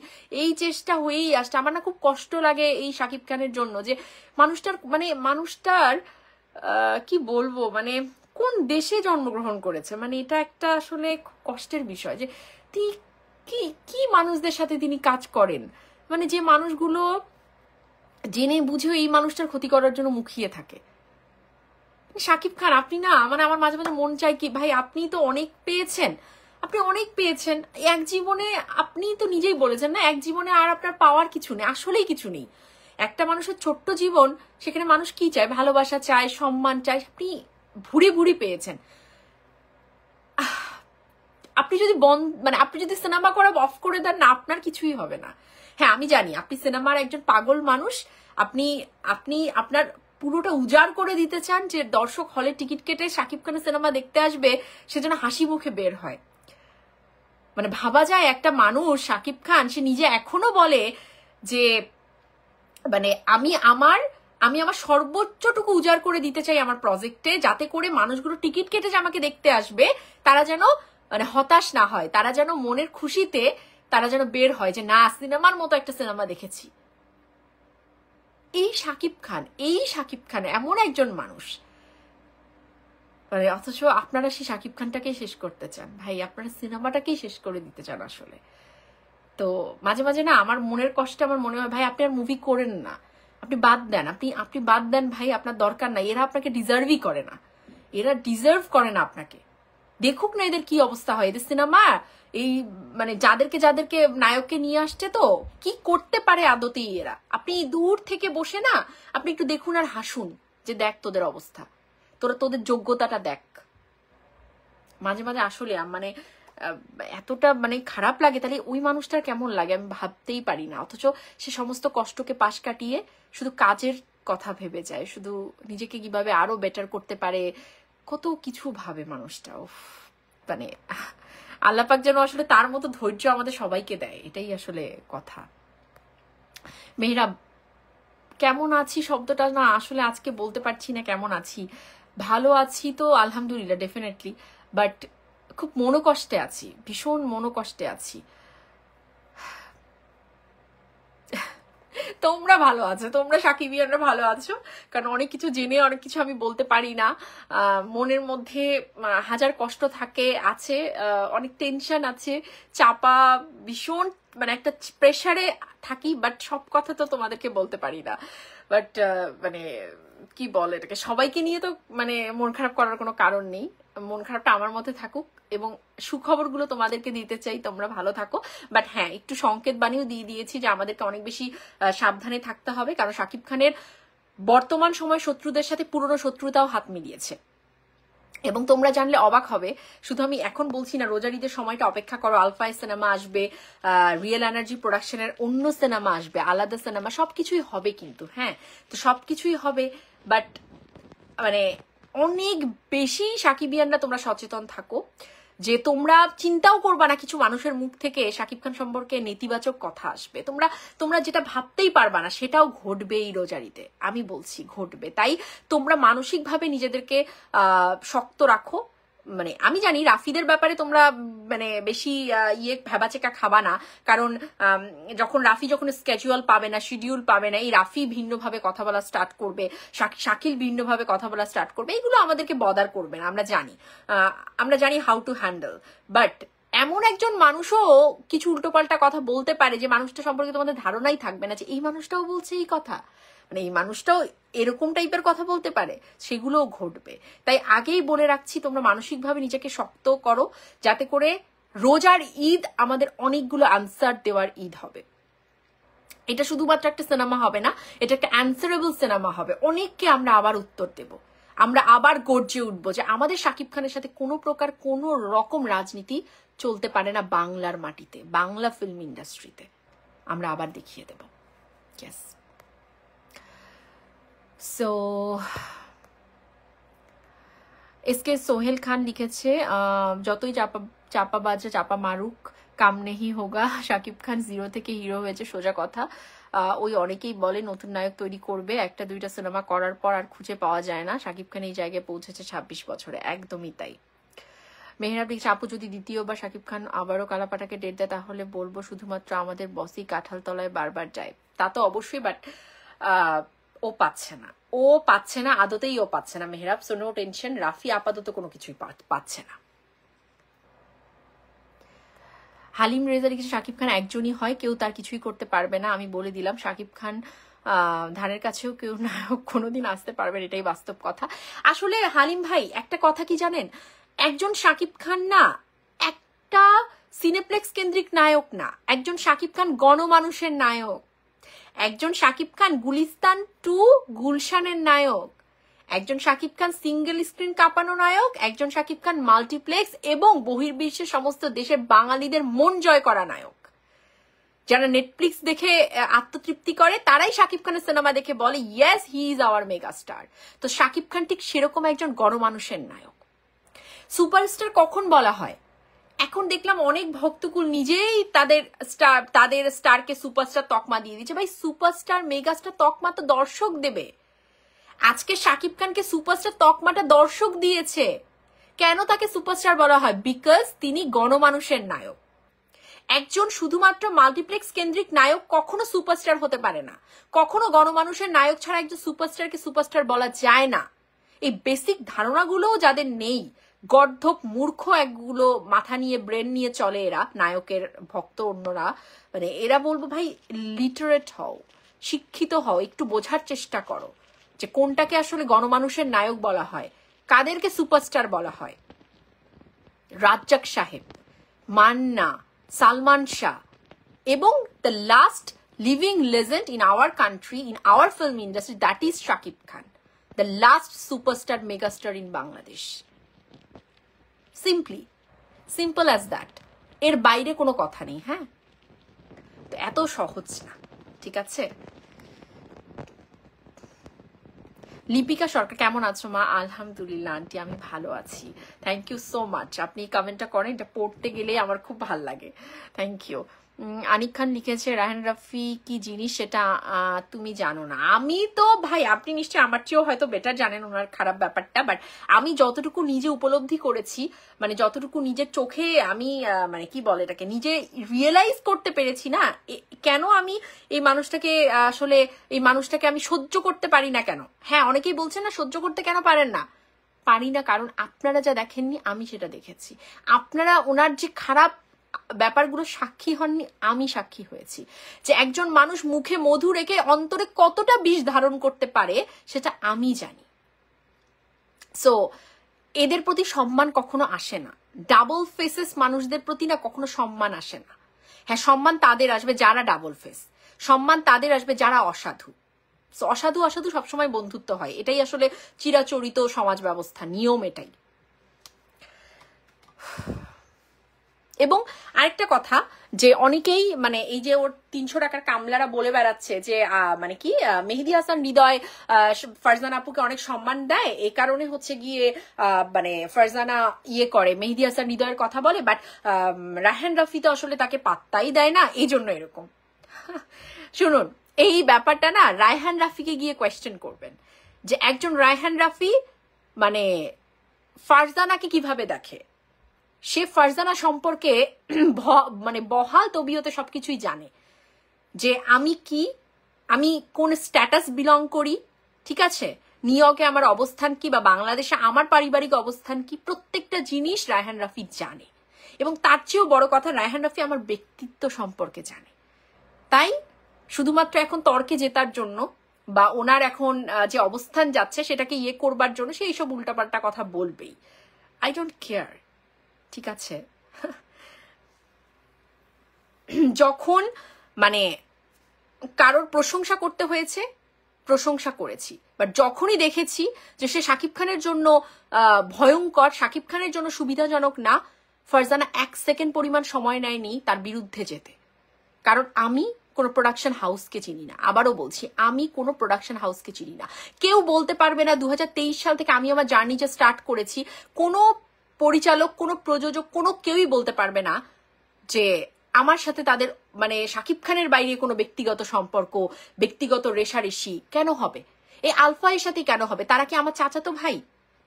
এই চেষ্টা হয়েই আসছে। আমার না খুব কষ্ট লাগে এই শাকিব খানের জন্য, যে মানুষটার কি বলবো, মানে কোন দেশে জন্মগ্রহণ করেছে, মানে এটা একটা আসলে কষ্টের বিষয় যে কি কি মানুষদের সাথে তিনি কাজ করেন, মানে যে মানুষগুলো জেনে বুঝেও এই মানুষটার ক্ষতি করার জন্য মুখিয়ে থাকে। শাকিব খান আপনি না, মানে আমার মাঝে মাঝে মন চায় কি ভাই, আপনি তো অনেক পেয়েছেন, আপনি অনেক পেয়েছেন এক জীবনে। আপনি তো নিজেই বলেছেন না, এক জীবনে আর আপনার পাওয়ার কিছু নেই, আসলেই কিছু নেই। একটা মানুষের ছোট্ট জীবন, সেখানে মানুষ কি চায়, ভালোবাসা চায়, সম্মান চায়, আপনি ভুরি ভুরি পেয়েছেন। আপনি যদি আপনি যদি সিনেমা করা অফ করে দেন না, আপনার কিছুই হবে না। হ্যাঁ আমি জানি আপনি সিনেমার একজন পাগল মানুষ, আপনি আপনার পুরোটা উজাড় করে দিতে চান যে দর্শক হলে টিকিট কেটে শাকিব খানের সিনেমা দেখতে আসবে, সেজন্য হাসি মুখে বের হয়। মানে ভাবা যায় একটা মানুষ, শাকিব খান, সে নিজে এখনো বলে যে মানে আমি আমার সর্বোচ্চটুকু উজাড় করে দিতে চাই আমার প্রজেক্টে, যাতে করে মানুষগুলো টিকিট কেটে যে আমাকে দেখতে আসবে তারা যেন মানে হতাশ না হয়, তারা যেন মনের খুশিতে তারা যেন বের হয় যে না, সিনেমার মতো একটা সিনেমা দেখেছি। এই শাকিব খান এমন একজন মানুষ, মানে অথচ আপনারা সেই শাকিব খানটাকেই শেষ করতে চান ভাই, আপনারা সিনেমাটাকেই শেষ করে দিতে চান আসলে। তো মাঝে মাঝে না আমার মনের কষ্টে আমার মনে হয় ভাই আপনি আর মুভি করেন না, আপনি বাদ দেন, আপনি বাদ দেন ভাই, আপনার দরকার নাই। এরা আপনাকে ডিজার্ভই করে না, এরা ডিজার্ভ করে না আপনাকে। দেখুক না এদের কি অবস্থা হয়, এদের সিনেমা এই মানে যাদেরকে নায়ককে নিয়ে আসছে তো কি করতে পারে আদতেই এরা। আপনি দূর থেকে বসে না আপনি একটু দেখুন আর হাসুন, যে দেখ তোদের অবস্থা, তোদের যোগ্যতাটা দেখ। মাঝে মাঝে আসলে মানে এতটা মানে খারাপ লাগে, তাহলে ওই মানুষটার কেমন লাগে আমি ভাবতেই পারি না। অথচ সে সমস্ত কষ্টকে পাশ কাটিয়ে শুধু কাজের কথা ভেবে যায়, শুধু নিজেকে কিভাবে আরো বেটার করতে পারে, কত কিছু ভাবে মানুষটা। মানে আল্লাপাক যেন আসলে তার মতো ধৈর্য আমাদের সবাইকে দেয়, এটাই আসলে কথা। মেহরাব কেমন আছি শব্দটা না আসলে আজকে বলতে পারছি না কেমন আছি। ভালো আছি তো আলহামদুলিল্লাহ ডেফিনেটলি, বাট খুব মনোকষ্টে আছি, ভীষণ মনোকষ্টে আছি। তোমরা ভালো আছো, তোমরা সাকিবিয়ানরা ভালো আছো, কারণ অনেক কিছু জেনে অনেক কিছু আমি বলতে পারি না। মনের মধ্যে হাজার কষ্ট থাকে, আছে অনেক টেনশন আছে, চাপা ভীষণ, মানে একটা প্রেশারে থাকি, বাট সব কথা তো তোমাদেরকে বলতে পারি না। বাট মানে কি বলে এটাকে, সবাইকে নিয়ে তো মানে মন খারাপ করার কোনো কারণ নেই, মন খারাপটা আমার মধ্যে থাকুক এবং সুখবরগুলো তোমাদেরকে দিতে চাই, তোমরা ভালো থাকো। বাট হ্যাঁ একটু সংকেত বাণীও দিয়ে দিয়েছি যে আমাদেরকে অনেক বেশি সাবধানে থাকতে হবে, কারণ শাকিব খানের বর্তমান সময় শত্রুদের সাথে পুরনো শত্রুতাও হাত মিলিয়েছে। এবং তোমরা জানলে অবাক হবে, শুধু আমি এখন বলছি না, রোজার ঈদের সময়টা অপেক্ষা করো, আলফায় সিনেমা আসবে, রিয়েল এনার্জি প্রোডাকশনের অন্য সিনেমা আসবে, আলাদা সিনেমা, সবকিছুই হবে কিন্তু। হ্যাঁ তো সবকিছুই হবে, বাট মানে অনেক বেশি সাকিবিয়ানরা তোমরা সচেতন থাকো, যে তোমরা চিন্তাও করবা না কিছু মানুষের মুখ থেকে শাকিব খান সম্পর্কে নেতিবাচক কথা আসবে, তোমরা যেটা ভাবতেই পারবা না সেটাও ঘটবে এই রোজারিতে, আমি বলছি ঘটবে। তাই তোমরা মানসিকভাবে নিজেদেরকে শক্ত রাখো। মানে আমি জানি রাফিদের ব্যাপারে তোমরা মানে বেশি ভেবাচেকা খাবা না, কারণ রাফি যখন স্কেজুয়াল পাবে না, শিডিউল পাবে না, এই রাফি ভিন্নভাবে কথা বলা স্টার্ট করবে, শাকিল ভিন্নভাবে কথা বলা স্টার্ট করবে, এগুলো আমাদেরকে বদার করবে না, আমরা জানি হাউ টু হ্যান্ডেল। বাট এমন একজন মানুষও কিছু উল্টোপাল্টা কথা বলতে পারে যে মানুষটা সম্পর্কে তোমাদের ধারণাই থাকবে না যে এই মানুষটাও বলছে এই কথা, মানে এই মানুষটাও এরকম টাইপের কথা বলতে পারে, সেগুলোও ঘটবে। তাই আগেই বলে রাখছি, তোমরা মানসিকভাবে নিজেকে শক্ত করো, যাতে করে রোজার ঈদ আমাদের অনেকগুলো আনসার দেওয়ার ঈদ হবে। এটা শুধুমাত্র একটা সিনেমা হবে না, এটা একটা অ্যান্সারেবল সিনেমা হবে। অনেককে আমরা আবার উত্তর দেব, আমরা আবার গর্জে উঠবো যে আমাদের শাকিব খানের সাথে কোনো প্রকার কোনো রকম রাজনীতি চলতে পারে না বাংলার মাটিতে, বাংলা ফিল্ম ইন্ডাস্ট্রিতে। আমরা আবার দেখিয়ে দেব। Yes. So SK Sohail Khan লিখেছে যতই চাপা বাজে চাপা মারুক কাম নেহি হোগা, শাকিব খান 0 থেকে হিরো হয়েছে, সোজা কথা। ওই অনেকেই বলে নতুন নায়ক তৈরি করবে, 1-2টা সিনেমা করার পর আর খুঁজে পাওয়া যায় না। শাকিব খান এই জায়গায় পৌঁছেছে 26 বছরে, একদমই তাই। মেহরাব লিখছে আপু যদি দ্বিতীয়বার শাকিব খান আবারও কালাপাটাকে ডেট দেয় তাহলে বলবো শুধুমাত্র আমাদের বসই কাঁঠাল তলায় বারবার যায়। তা তো অবশ্যই, বাট ও পাচ্ছে না, আদতেই ও পাচ্ছে না Mehrab. So no tension, Rafi আপাতত কোনো কিছুই পাচ্ছে না। হালিম রেজা লিখেছে শাকিব খান একজনই হয়, কেউ তার কিছুই করতে পারবে না। আমি বলে দিলাম শাকিব খান ধানের কাছেও কেউ নায়ক কোনোদিন আসতে পারবে, এটাই বাস্তব কথা। আসলে হালিম ভাই একটা কথা কি জানেন, একজন শাকিব খান না একটা সিনেপ্লেক্স কেন্দ্রিক নায়ক না, একজন শাকিব খান গণমানুষের নায়ক, একজন শাকিব খান গুলিস্তান 2 গুলশানের নায়ক, একজন শাকিব খান সিঙ্গেল স্ক্রিন কাঁপানো নায়ক, একজন শাকিব খান মাল্টিপ্লেক্স এবং বহির্বিশ্বের সমস্ত দেশের বাঙালিদের মন জয় করা নায়ক। যারা নেটফ্লিক্স দেখে আত্মতৃপ্তি করে তারাই শাকিব খানের সিনেমা দেখে বলে yes he is our mega star. তো শাকিব খান ঠিক সেরকম একজন গণমানুষের নায়ক। সুপারস্টার কখন বলা হয়? এখন দেখলাম অনেক ভক্তকুল নিজেই তাদের স্টারকে সুপারস্টার তকমা দিয়ে দিচ্ছে। ভাই সুপারস্টার মেগাস্টার তকমা তো দর্শক দেবে। আজকে শাকিব খানকে সুপারস্টার তকমাটা দর্শক দিয়েছে। কেন তাকে সুপারস্টার বলা হয়? বিকজ তিনি গণমানুষের নায়ক। একজন শুধুমাত্র মাল্টিপ্লেক্স কেন্দ্রিক নায়ক কখনো সুপারস্টার হতে পারে না। কখনো গণমানুষের নায়ক ছাড়া একজন সুপারস্টারকে সুপারস্টার বলা যায় না। এই বেসিক ধারণাগুলোও যাদের নেই, গর্ধপ মূর্খ একগুলো মাথা নিয়ে ব্রেন নিয়ে চলে এরা, নায়কের ভক্ত অন্যরা, মানে এরা বলবো ভাই লিটারেট হও, শিক্ষিত হও, একটু বোঝার চেষ্টা করো যে কোনটাকে আসলে গণমানুষের নায়ক বলা হয়, কাদেরকে সুপারস্টার বলা হয়। রাজ্জাক সাহেব, মান্না, সালমান শাহ এবং the last living legend in our country, in our film industry, that is Shakib Khan, the last superstar megastar in Bangladesh. Simple as that. এর বাইরে কোনো কথা নেই। হ্যাঁ, তো এত সহজ না, ঠিক আছে। লিপিকা সরকার কেমন আছো মা? আলহামদুলিল্লাহ আন্টি, আমি ভালো আছি, থ্যাংক ইউ সো মাচ। আপনি কমেন্টটা করেন, এটা পড়তে গেলে আমার খুব ভালো লাগে, থ্যাংক ইউ। আনিক খান লিখেছে রায়হান রাফি কি জিনিস সেটা তুমি জানো না। আমি তো ভাই, আপনি নিশ্চয়ই আমার চেয়েও হয়তো বেটার জানেন ওনার খারাপ ব্যাপারটা, বাট আমি যতটুকু নিজে উপলব্ধি করেছি, মানে যতটুকু নিজের চোখে আমি মানে কি বলে এটাকে নিজে রিয়েলাইজ করতে পেরেছি না, কেন আমি এই মানুষটাকে আমি সহ্য করতে পারি না কেন। হ্যাঁ, অনেকেই বলছেন না সহ্য করতে কেন পারেন না, পারি না কারণ আপনারা যা দেখেননি আমি সেটা দেখেছি। আপনারা ওনার যে খারাপ ব্যাপারগুলো সাক্ষী হননি, আমি সাক্ষী হয়েছি। যে একজন মানুষ মুখে মধু রেখে অন্তরে কতটা বিষ ধারণ করতে পারে সেটা আমি জানি। সো এদের প্রতি সম্মান কখনো আসে না, ডাবল ফেসেস মানুষদের প্রতি না কখনো সম্মান আসে না। হ্যাঁ, সম্মান তাদের আসবে যারা ডাবল ফেস, সম্মান তাদের আসবে যারা অসাধু। অসাধু অসাধু সবসময় বন্ধুত্ব হয়, এটাই আসলে চিরাচরিত সমাজ ব্যবস্থা, নিয়ম এটাই। এবং আরেকটা কথা যে অনেকেই মানে এই যে ওর 300 টাকার কামলারা বলে বেড়াচ্ছে যে মানে কি মেহেদী হাসান হৃদয় ফারজানা আপুকে অনেক সম্মান দেয়, এই কারণে হচ্ছে গিয়ে মানে ফারজানা করে মেহেদী হাসান হৃদয়ের কথা বলে, বাট রায়হান রাফি তো আসলে তাকে পাত্তাই দেয় না, এই জন্য এরকম। শুনুন, এই ব্যাপারটা না রায়হান রাফিকে গিয়ে কোয়েশ্চেন করবেন যে একজন রায়হান রাফি মানে ফারজানাকে কিভাবে দেখে। সে ফারজানা সম্পর্কে মানে বহাল তবিয়তে সবকিছুই জানে, যে আমি কি, আমি কোন স্ট্যাটাস বিলং করি, ঠিক আছে, নিউ ইয়র্কে আমার অবস্থান কি বা বাংলাদেশে আমার পারিবারিক অবস্থান কি, প্রত্যেকটা জিনিস রায়হান রাফি জানে। এবং তার চেয়েও বড় কথা, রায়হান রাফি আমার ব্যক্তিত্ব সম্পর্কে জানে। তাই শুধুমাত্র এখন তর্কে জেতার জন্য বা ওনার এখন যে অবস্থান যাচ্ছে সেটাকে করবার জন্য সে এইসব উল্টাপাল্টা কথা বলবেই। আই ডোন্ট কেয়ার, ঠিক আছে। যখন মানে কারোর প্রশংসা করতে হয়েছে প্রশংসা করেছি, বাট যখনই দেখেছি যে সে শাকিব খানের জন্য ভয়ঙ্কর, শাকিব খানের জন্য সুবিধাজনক না, ফারজানা 1 সেকেন্ড পরিমাণ সময় নেয়নি তার বিরুদ্ধে যেতে। কারণ আমি কোনো প্রোডাকশন হাউসকে চিনি না। আবারও বলছি, আমি কোনো প্রোডাকশন হাউসকে চিনি না। কেউ বলতে পারবে না 2023 সাল থেকে আমি আমার জার্নি যে স্টার্ট করেছি, কোনো পরিচালক, কোনো প্রযোজক, কোনো কেউই বলতে পারবে না যে আমার সাথে তাদের মানে শাকিব খানের বাইরে কোনো ব্যক্তিগত সম্পর্ক, ব্যক্তিগত রেশারেশি কেন হবে? এই আলফা এর সাথে কেন হবে? তারা কি আমার চাচাতো ভাই?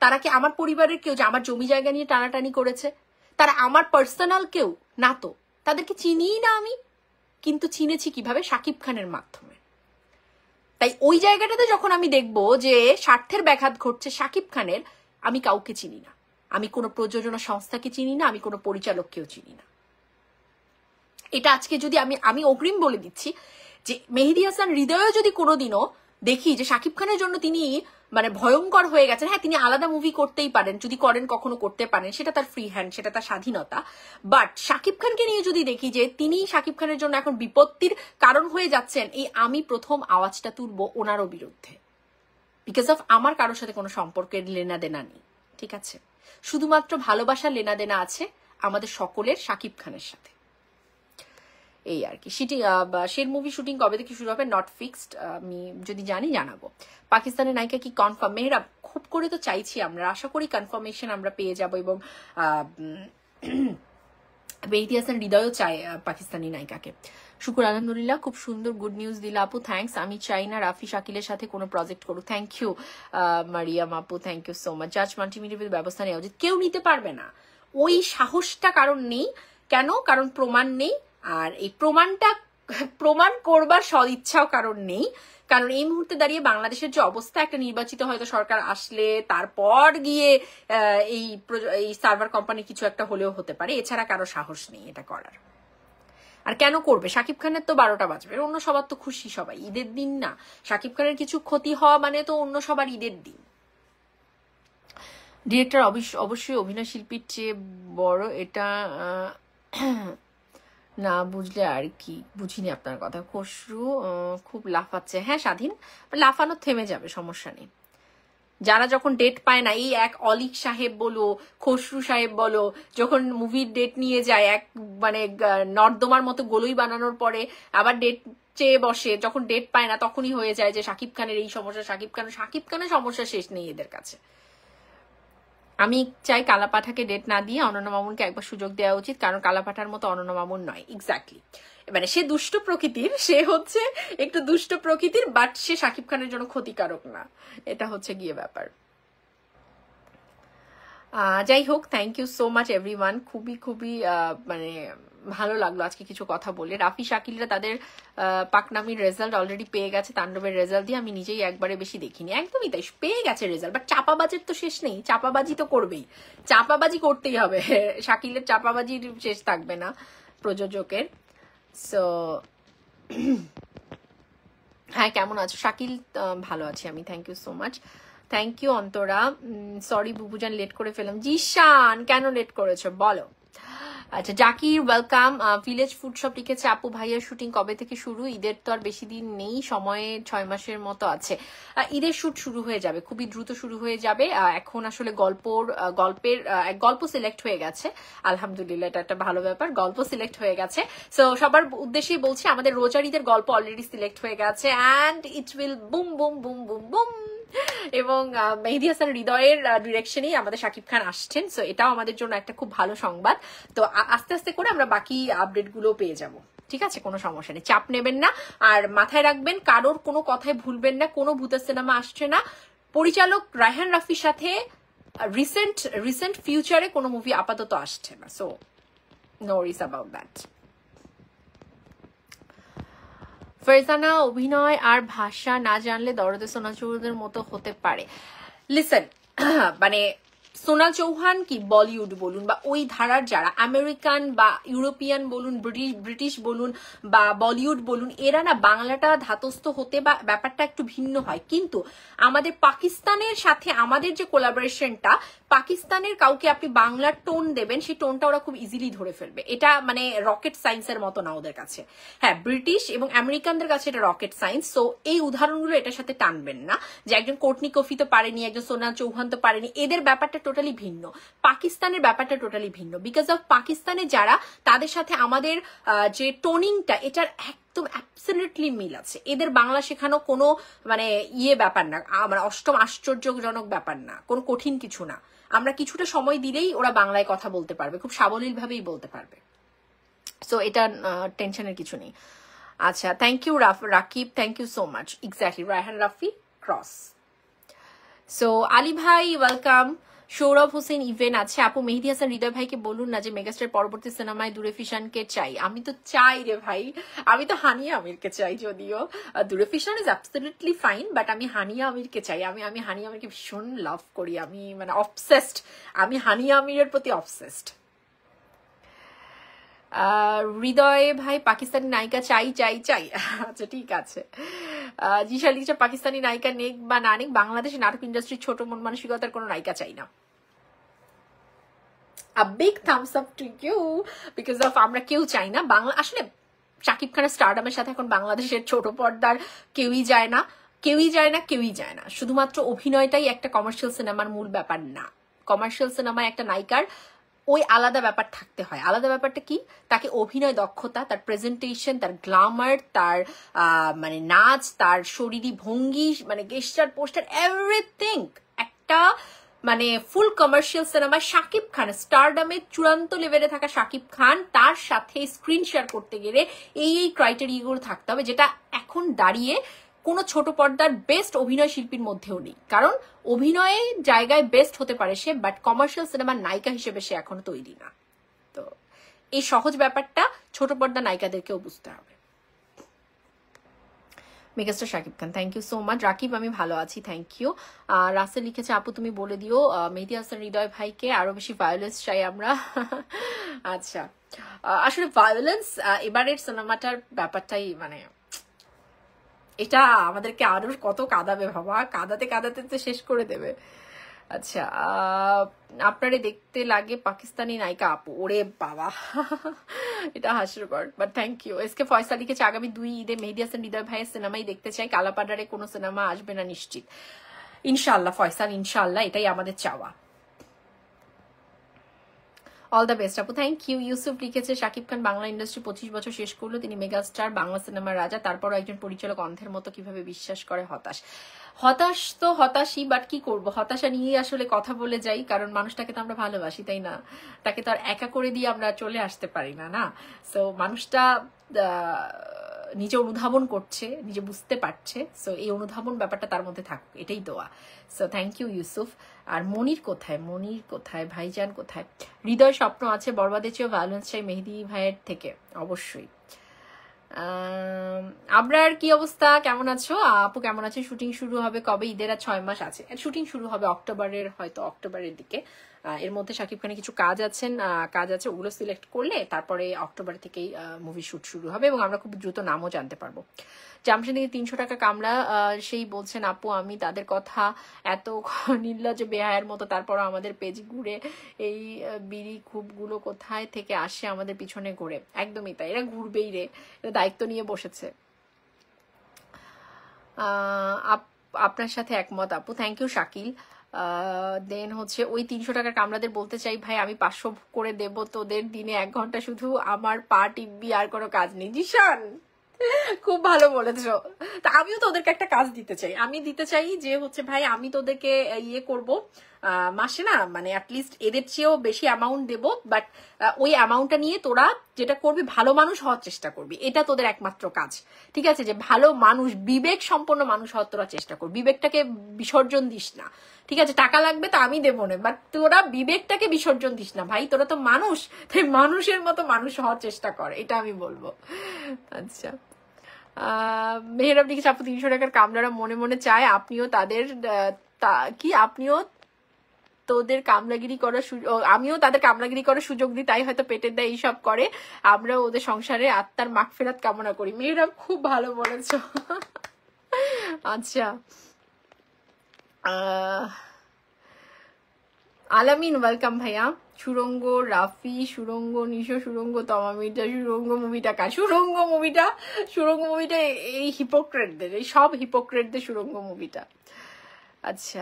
তারা কি আমার পরিবারের কেউ যে আমার জমি জায়গা নিয়ে টানাটানি করেছে? তারা আমার পার্সোনাল কেউ না তো। তাদেরকে চিনিই না আমি, কিন্তু চিনেছি কিভাবে? শাকিব খানের মাধ্যমে। তাই ওই জায়গাটাতে যখন আমি দেখবো যে স্বার্থের ব্যাঘাত ঘটছে শাকিব খানের, আমি কাউকে চিনি না। আমি কোনো প্রযোজনা সংস্থাকে চিনি না, আমি কোনো পরিচালককেও চিনি না। এটা আজকে যদি আমি অগ্রিম বলে দিচ্ছি যে মেহেদী হাসান হৃদয়ও যদি কোনোদিনও দেখি যে শাকিব খানের জন্য তিনি মানে ভয়ঙ্কর হয়ে গেছেন, হ্যাঁ তিনি আলাদা মুভি করতেই পারেন, যদি করেন কখনো করতে পারেন, সেটা তার ফ্রি হ্যান্ড, সেটা তার স্বাধীনতা। বাট শাকিব খানকে নিয়ে যদি দেখি যে তিনি শাকিব খানের জন্য এখন বিপত্তির কারণ হয়ে যাচ্ছেন, এই আমি প্রথম আওয়াজটা তুলবো ওনারও বিরুদ্ধে। বিকজ অফ আমার কারোর সাথে কোনো সম্পর্কের লেনা দেনা নেই, ঠিক আছে? শুধুমাত্র ভালোবাসার লেনা দেনা আছে আমাদের সকলের শাকিব খানের সাথে, এই আর কি। শের মুভি শুটিং কবে থেকে শুরু হবে? নট ফিক্সড, আমি যদি জানি জানাবো। পাকিস্তানের নায়িকা কি কনফার্ম? মেয়েরা খুব করে তো চাইছি আমরা, আশা করি কনফার্মেশন আমরা পেয়ে যাব, এবং মেহেদী হাসান হৃদয়ও চায় পাকিস্তানি নায়িকাকে। শুকুর আলহামদুলিল্লাহ, খুব সুন্দর গুড নিউজ দিলা আপু, থ্যাংকস। আমি চাই না রাফি শাকিলের সাথে কোনো প্রজেক্ট করুক। থ্যাংক ইউ মারিয়াম আপু, থ্যাংক ইউ সো মাচ। জাজ মাল্টিমিডিয়ার ব্যবস্থা নেওয়া উচিত। কেউ নিতে পারবে না, ওই সাহসটা কারণ নেই। কেন? কারণ প্রমাণ নেই, আর এই প্রমাণ করবার সদিচ্ছাও কারণ নেই। কারণ এই মুহূর্তে দাঁড়িয়ে বাংলাদেশের যে অবস্থা, একটা নির্বাচিত হয়তো সরকার আসলে তারপর গিয়ে এই সার্ভার কোম্পানি কিছু একটা হলেও হতে পারে, এছাড়া কারো সাহস নেই এটা করার। আর কেন করবে? শাকিব খানের তো 12টা বাজবে, অন্য সবার তো খুশি, সবাই ঈদের দিন না, শাকিব খানের কিছু ক্ষতি হওয়া মানে তো অন্য সবার ঈদের দিন। ডিরেক্টর অবশ্যই অভিনয় শিল্পীর চেয়ে বড়, এটা না বুঝলে আর কি, বুঝিনি আপনার কথা। খসরু খুব লাফাচ্ছে। হ্যাঁ স্বাধীন, লাফানো থেমে যাবে, সমস্যা নেই। যারা যখন ডেট পায় না, এই এক অলিক সাহেব বলো, খসরু সাহেব বলো, যখন মুভির ডেট নিয়ে যায় এক মানে নর্দমার মতো গোলই বানানোর পরে আবার ডেট চেয়ে বসে, যখন ডেট পায় না তখনই হয়ে যায় যে শাকিব খানের এই সমস্যা, শাকিব খানের সমস্যা শেষ নেই এদের কাছে। আমি চাই কালাপাঠাকে ডেট না দিয়ে অনন্যা মামুনকে একবার সুযোগ দেওয়া উচিত, কারণ কালাপাঠার মতো অনন্যা মামুন নয়। এক্স্যাক্টলি, মানে সে দুষ্ট প্রকৃতির, সে হচ্ছে একটু দুষ্ট প্রকৃতির, বাট সে শাকিব খানের জন্য ক্ষতিকারক না, এটা হচ্ছে গিয়ে ব্যাপার। যাই হোক, thank you so much everyone. খুবই মানে ভালো লাগলো আজকে কিছু কথা বলে। রাফি শাকিলরা তাদের পাকনামির রেজাল্ট অলরেডি পেয়ে গেছে, তাণ্ডবের রেজাল্ট দিয়ে আমি নিজেই একবারে বেশি দেখিনি। একদমই তাই, পেয়ে গেছে রেজাল্ট, বাট চাপাবাজির তো শেষ নেই, চাপাবাজি তো করবেই, চাপাবাজি করতেই হবে। শাকিলের চাপাবাজির শেষ থাকবে না প্রযোজকের। সো হ্যাঁ, কেমন আছো শাকিল? ভালো আছি আমি, thank you so much. Thank you Antara. Sorry বুবুজান, লেট করে ফেলাম। জিশান, কেন লেট করেছো বলো? আচ্ছা, Zakir welcome. Village food shop লিখেছে আপু ভাইয়ার শুটিং কবে থেকে শুরু? ঈদের তো আর বেশি দিন নেই, সময়ে 6 মাসের মতো আছে। ঈদের শুট শুরু হয়ে যাবে, খুবই দ্রুত শুরু হয়ে যাবে। এখন আসলে গল্প সিলেক্ট হয়ে গেছে, আলহামদুলিল্লাহ, এটা একটা ভালো ব্যাপার, গল্প সিলেক্ট হয়ে গেছে। সো সবার উদ্দেশ্যেই বলছি, আমাদের রোজার ঈদের গল্প অলরেডি সিলেক্ট হয়ে গেছে, and it will boom boom boom boom boom. এবং মেহেদী হাসান হৃদয়ের ডিরেকশনেই আমাদের শাকিব খান আসছেন, সো এটাও আমাদের জন্য একটা খুব ভালো সংবাদ। তো আস্তে আস্তে করে আমরা বাকি আপডেট গুলো পেয়ে যাব, ঠিক আছে? কোনো সমস্যা নেই, চাপ নেবেন না। আর মাথায় রাখবেন, কারোর কোনো কথায় ভুলবেন না, কোনো ভূতের সিনেমা আসছে না। পরিচালক রায়হান রাফির সাথে রিসেন্ট ফিউচারে কোনো মুভি আপাতত আসছে না, so no worries about that. Farzana, অভিনয় আর ভাষা না জানলে দরদে সোনাল চৌহানের মতো হতে পারে। লিসেন, মানে সোনাল চৌহান কি বলিউড বলুন বা ওই ধারার যারা আমেরিকান বা ইউরোপিয়ান বলুন, ব্রিটিশ বলুন বা বলিউড বলুন, এরা না বাংলাটা ধাতস্থ হতে বা ব্যাপারটা একটু ভিন্ন হয়। কিন্তু আমাদের পাকিস্তানের সাথে আমাদের যে কোলাবোরেশনটা, পাকিস্তানের কাউকে আপনি বাংলার টোন দেবেন, সেই টোনটা ওরা খুব ইজিলি ধরে ফেলবে। এটা মানে রকেট সায়েন্সের মতো না ওদের কাছে। হ্যাঁ, ব্রিটিশ এবং আমেরিকানদের কাছে এটা রকেট সায়েন্স। সো এই উদাহরণগুলো এটার সাথে টানবেন না যে একজন কোর্টনি কফি তো পারেনি, একজন সোনাল চৌহান তো পারেনি, এদের ব্যাপারটা টোটালি ভিন্ন, পাকিস্তানের ব্যাপারটা টোটালি ভিন্ন। বিকজ অফ পাকিস্তানে যারা, তাদের সাথে আমাদের যে টোনিংটা, এটার একদম অ্যাবসলিউটলি মিল আছে। এদের বাংলা শেখানো কোনো মানে ব্যাপার না, মানে অষ্টম আশ্চর্যজনক ব্যাপার না, কোনো কঠিন কিছু না। আমরা কিছুটা সময় দিলেই ওরা বাংলায় কথা বলতে পারবে, খুব সাবলীল ভাবেই বলতে পারবে। সো এটা টেনশনের কিছু নেই। আচ্ছা, thank you Rakib, thank you so much. Exactly, Raihan Rafi cross. So Ali ভাই ওয়েলকাম। সৌরভ হোসেন ইভেন আছে। আপু মেহেদী হাসান হৃদয় ভাইকে বলুন না যে মেগাস্টার পরবর্তী সিনেমায় দূরে ফিশানকে চাই। আমি তো চাই রে ভাই, আমি তো হানিয়া আমিরকে চাই। যদিও দূরে ফিশান ইজ অ্যাবসলিউটলি ফাইন, বাট আমি হানিয়া আমিরকে চাই। আমি হানিয়া আমিরকে ভীষণ লাভ করি, আমি মানে অবসেসড, আমি হানিয়া আমিরের প্রতি অবসেসড। হৃদয় ভাই পাকিস্তানি নায়িকা চাই চাই চাই। আচ্ছা ঠিক আছে। জিশা লিখছে পাকিস্তানি নায়িকা নেক বা না নেক, বাংলাদেশের নাটক ইন্ডাস্ট্রির ছোট মন মানসিকতার কোনো নায়িকা চাই না। A big thumbs up to you because of আমরা কেউ চাই না বাংলা। আসলে শাকিব খানের স্টারডামের সাথে এখন বাংলাদেশের ছোট পর্দার কেউই যায় না, কেউই যায় না, কেউই যায় না। শুধুমাত্র অভিনয়টাই একটা কমার্শিয়াল সিনেমার মূল ব্যাপার না। কমার্শিয়াল সিনেমায় একটা নায়িকার ওই আলাদা ব্যাপার থাকতে হয়। আলাদা ব্যাপারটা কি? তাকে অভিনয় দক্ষতা, তার প্রেজেন্টেশন, তার গ্ল্যামার, তার মানে নাচ, তার শরীরী ভঙ্গি, মানে গেস্টার পোস্টার, এভরিথিং একটা মানে ফুল কমার্শিয়াল সিনেমা। শাকিব খান স্টারডামে চূড়ান্ত লেভেলে থাকা শাকিব খান, তার সাথে স্ক্রিন শেয়ার করতে গেলে এই ক্রাইটেরিয়াগুলো থাকতে হবে, যেটা এখন দাঁড়িয়ে কোনো ছোট পর্দার বেস্ট অভিনয় শিল্পীর মধ্যেও নেই। কারণ অভিনয়ের জায়গায় বেস্ট হতে পারে সে, বাট কমার্শিয়াল সিনেমার নায়িকা হিসেবে সে এখনো তৈরি না। তো এই সহজ ব্যাপারটা ছোট পর্দা নায়িকাদেরকেও বুঝতে হবে। Megastar Shakib Khan, thank you so much. Rakib আমি ভালো আছি, থ্যাংক ইউ। রাসেল লিখেছে আপু তুমি বলে দিও মেহেদী হাসান হৃদয় ভাইকে আরো বেশি ভায়োলেন্স চাই আমরা। আচ্ছা, আসলে ভায়োলেন্স এবারের সিনেমাটার ব্যাপারটাই মানে এটা আমাদেরকে আরো কত কাঁদাবে বাবা, কাঁদাতে কাঁদাতে তো শেষ করে দেবে। আচ্ছা, আপনারে দেখতে লাগে পাকিস্তানি নায়িকা আপু, ওরে বাবা এটা হাস্যকর, but thank you. SK Faisal লিখেছে আগামী 2 ঈদে মেহেদী হাসান হৃদয় ভাইয়ের সিনেমাই দেখতে চাই, কালাপাড়ারে কোনো সিনেমা আসবে না নিশ্চিত। ইনশাল্লাহ ফয়সাল, ইনশাল্লাহ, এটাই আমাদের চাওয়া। অল দ্য বেস্ট আপু, থ্যাংক ইউ। ইউসুফ লিখেছে শাকিব খান বাংলা ইন্ডাস্ট্রি 25 বছর শেষ করলো, তিনি মেগাস্টার, বাংলা সিনেমার রাজা, তারপরও একজন পরিচালক অন্ধের মতো কিভাবে বিশ্বাস করে। হতাশ। হতাশ তো হতাশই, বাট কি করব, হতাশা নিয়ে আসলে কথা বলে যাই, কারণ মানুষটাকে তো আমরা ভালোবাসি, তাই না? তাকে তো আর একা করে দিয়ে আমরা চলে আসতে পারি না, না? সো মানুষটা নিজে অনুধাবন করছে, নিজে বুঝতে পারছে, সো এই অনুধাবন ব্যাপারটা তার মধ্যে থাকুক, এটাই দোয়া। So thank you Yusuf. আর মনির কোথায়, মনির কোথায়, ভাইজান কোথায়? হৃদয় স্বপ্ন আছে বরবাদের চেয়েও ভায়োলেন্স চাই মেহেদী ভাইয়ের থেকে, অবশ্যই। আবরার কি অবস্থা, কেমন আছো? আপু কেমন আছে? শুটিং শুরু হবে কবে? ঈদের আর 6 মাস আছে। শুটিং শুরু হবে অক্টোবরের, হয়তো অক্টোবরের দিকে। এর মধ্যে শাকিব খানের কিছু কাজ আছে, ওগুলো সিলেক্ট করলে তারপরে অক্টোবর থেকেই মুভি শুট শুরু হবে, এবং আমরা খুব দ্রুত নামও জানতে পারবো। জামশেদ 300 টাকা কামড়া, সেই বলছেন আপু আমি তাদের কথা এত নির্লজ্জ বেহায়ের মতো, তারপর আমাদের পেজ ঘুরে এই বিড়ি খুবগুলো কোথায় থেকে আসে আমাদের পিছনে ঘুরে। একদমই তাই, এরা ঘুরবেই রে, এরা দায়িত্ব নিয়ে বসেছে। আপনার সাথে একমত আপু, থ্যাংক ইউ শাকিল। দেন হচ্ছে ওই 300 টাকার কামড়াদের বলতে চাই ভাই আমি 500 করে দেব তোদের, দিনে 1 ঘন্টা শুধু আমার পা টিপবি, আর কোনো কাজ নেই। জিশান খুব ভালো বলেছো। তা আমিও তোদেরকে একটা কাজ দিতে চাই, আমি দিতে চাই যে হচ্ছে ভাই আমি তোদেরকে করব মাসে না, মানে অ্যাটলিস্ট এদের চেয়েও বেশি অ্যামাউন্ট দেবো, বাট ওই অ্যামাউন্টটা নিয়ে তোরা যেটা করবি ভালো মানুষ হওয়ার চেষ্টা করবি, এটা তোদের একমাত্র কাজ, ঠিক আছে? যে ভালো মানুষ, বিবেক সম্পন্ন মানুষ হওয়ার তোরা চেষ্টা করবি, বিবেকটাকে বিসর্জন দিস না, ঠিক আছে? টাকা লাগবে তো আমি দেবো না, বাট তোরা বিবেকটাকে বিসর্জন দিস না ভাই, তোরা তো মানুষ, তাই মানুষের মতো মানুষ হওয়ার চেষ্টা কর, এটা আমি বলবো। আচ্ছা, মেহেরাব লিখেছে আপু 300 টাকার কামলারা মনে মনে চায় আপনিও তাদের আপনিও তোদের কামলাগিরি করার আমিও তাদের কামলাগিরি করার সুযোগ দিই, তাই হয়তো পেটের দায় এইসব করে, আমরা ওদের সংসারে আত্মার মাগফিরাত কামনা করি। মেহেরাব খুব ভালো বলেছ। আচ্ছা, আলামিন ওয়েলকাম ভাইয়া। সুরঙ্গ রাফি, সুরঙ্গ নিশো, সুরঙ্গ তমামিটা, সুরঙ্গ মুভিটা কার? সুরঙ্গ মুভিটা এই হিপোক্রেটদের, এই সব হিপোক্রেটদের সুরঙ্গ মুভিটা। আচ্ছা,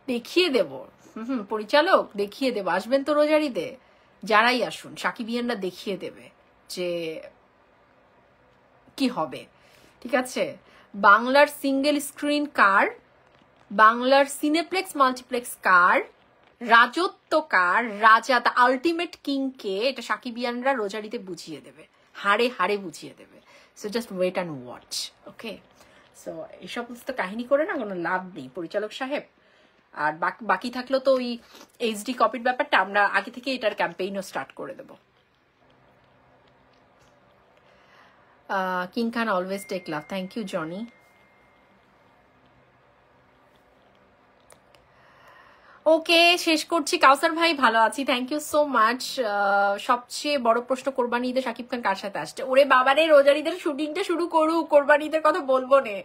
দেখিয়ে দেব, পরিচালক দেখিয়ে দেবো, আসবেন তো রোজারিতে, যারাই আসুন সাকিবিয়ানরা দেখিয়ে দেবে যে কি হবে, ঠিক আছে? বাংলার সিঙ্গেল স্ক্রিন কার, বাংলার সিনেপ্লেক্স মাল্টিপ্লেক্স কার, রাজত্ব কার, রাজা দ্য আলটিমেট কিং কে, এটা সাকিবিয়ানরা রোজারিতে বুঝিয়ে দেবে, হাড়ে হাড়ে বুঝিয়ে দেবে। So just wait and watch, okay? So এই সমস্ত কাহিনী করে না কোনো লাভ নেই পরিচালক সাহেব। আর বাকি থাকলো তো ওই এইচডি কপির ব্যাপারটা, আমরা আগে থেকে এটার ক্যাম্পেইনও স্টার্ট করে দেবো। King Khan always take love, thank you Johnny. Okay, শেষ করছি। কাউসার ভাই ভালো আছি, থ্যাংক ইউ সো মাচ। সবচেয়ে বড় প্রশ্ন, কোরবানি ঈদে শাকিব খান কার সাথে আসছে? ওরে বাবারে, রোজার ঈদের শুটিংটা শুরু করুক, কোরবানি ঈদের কথা বলবো নে,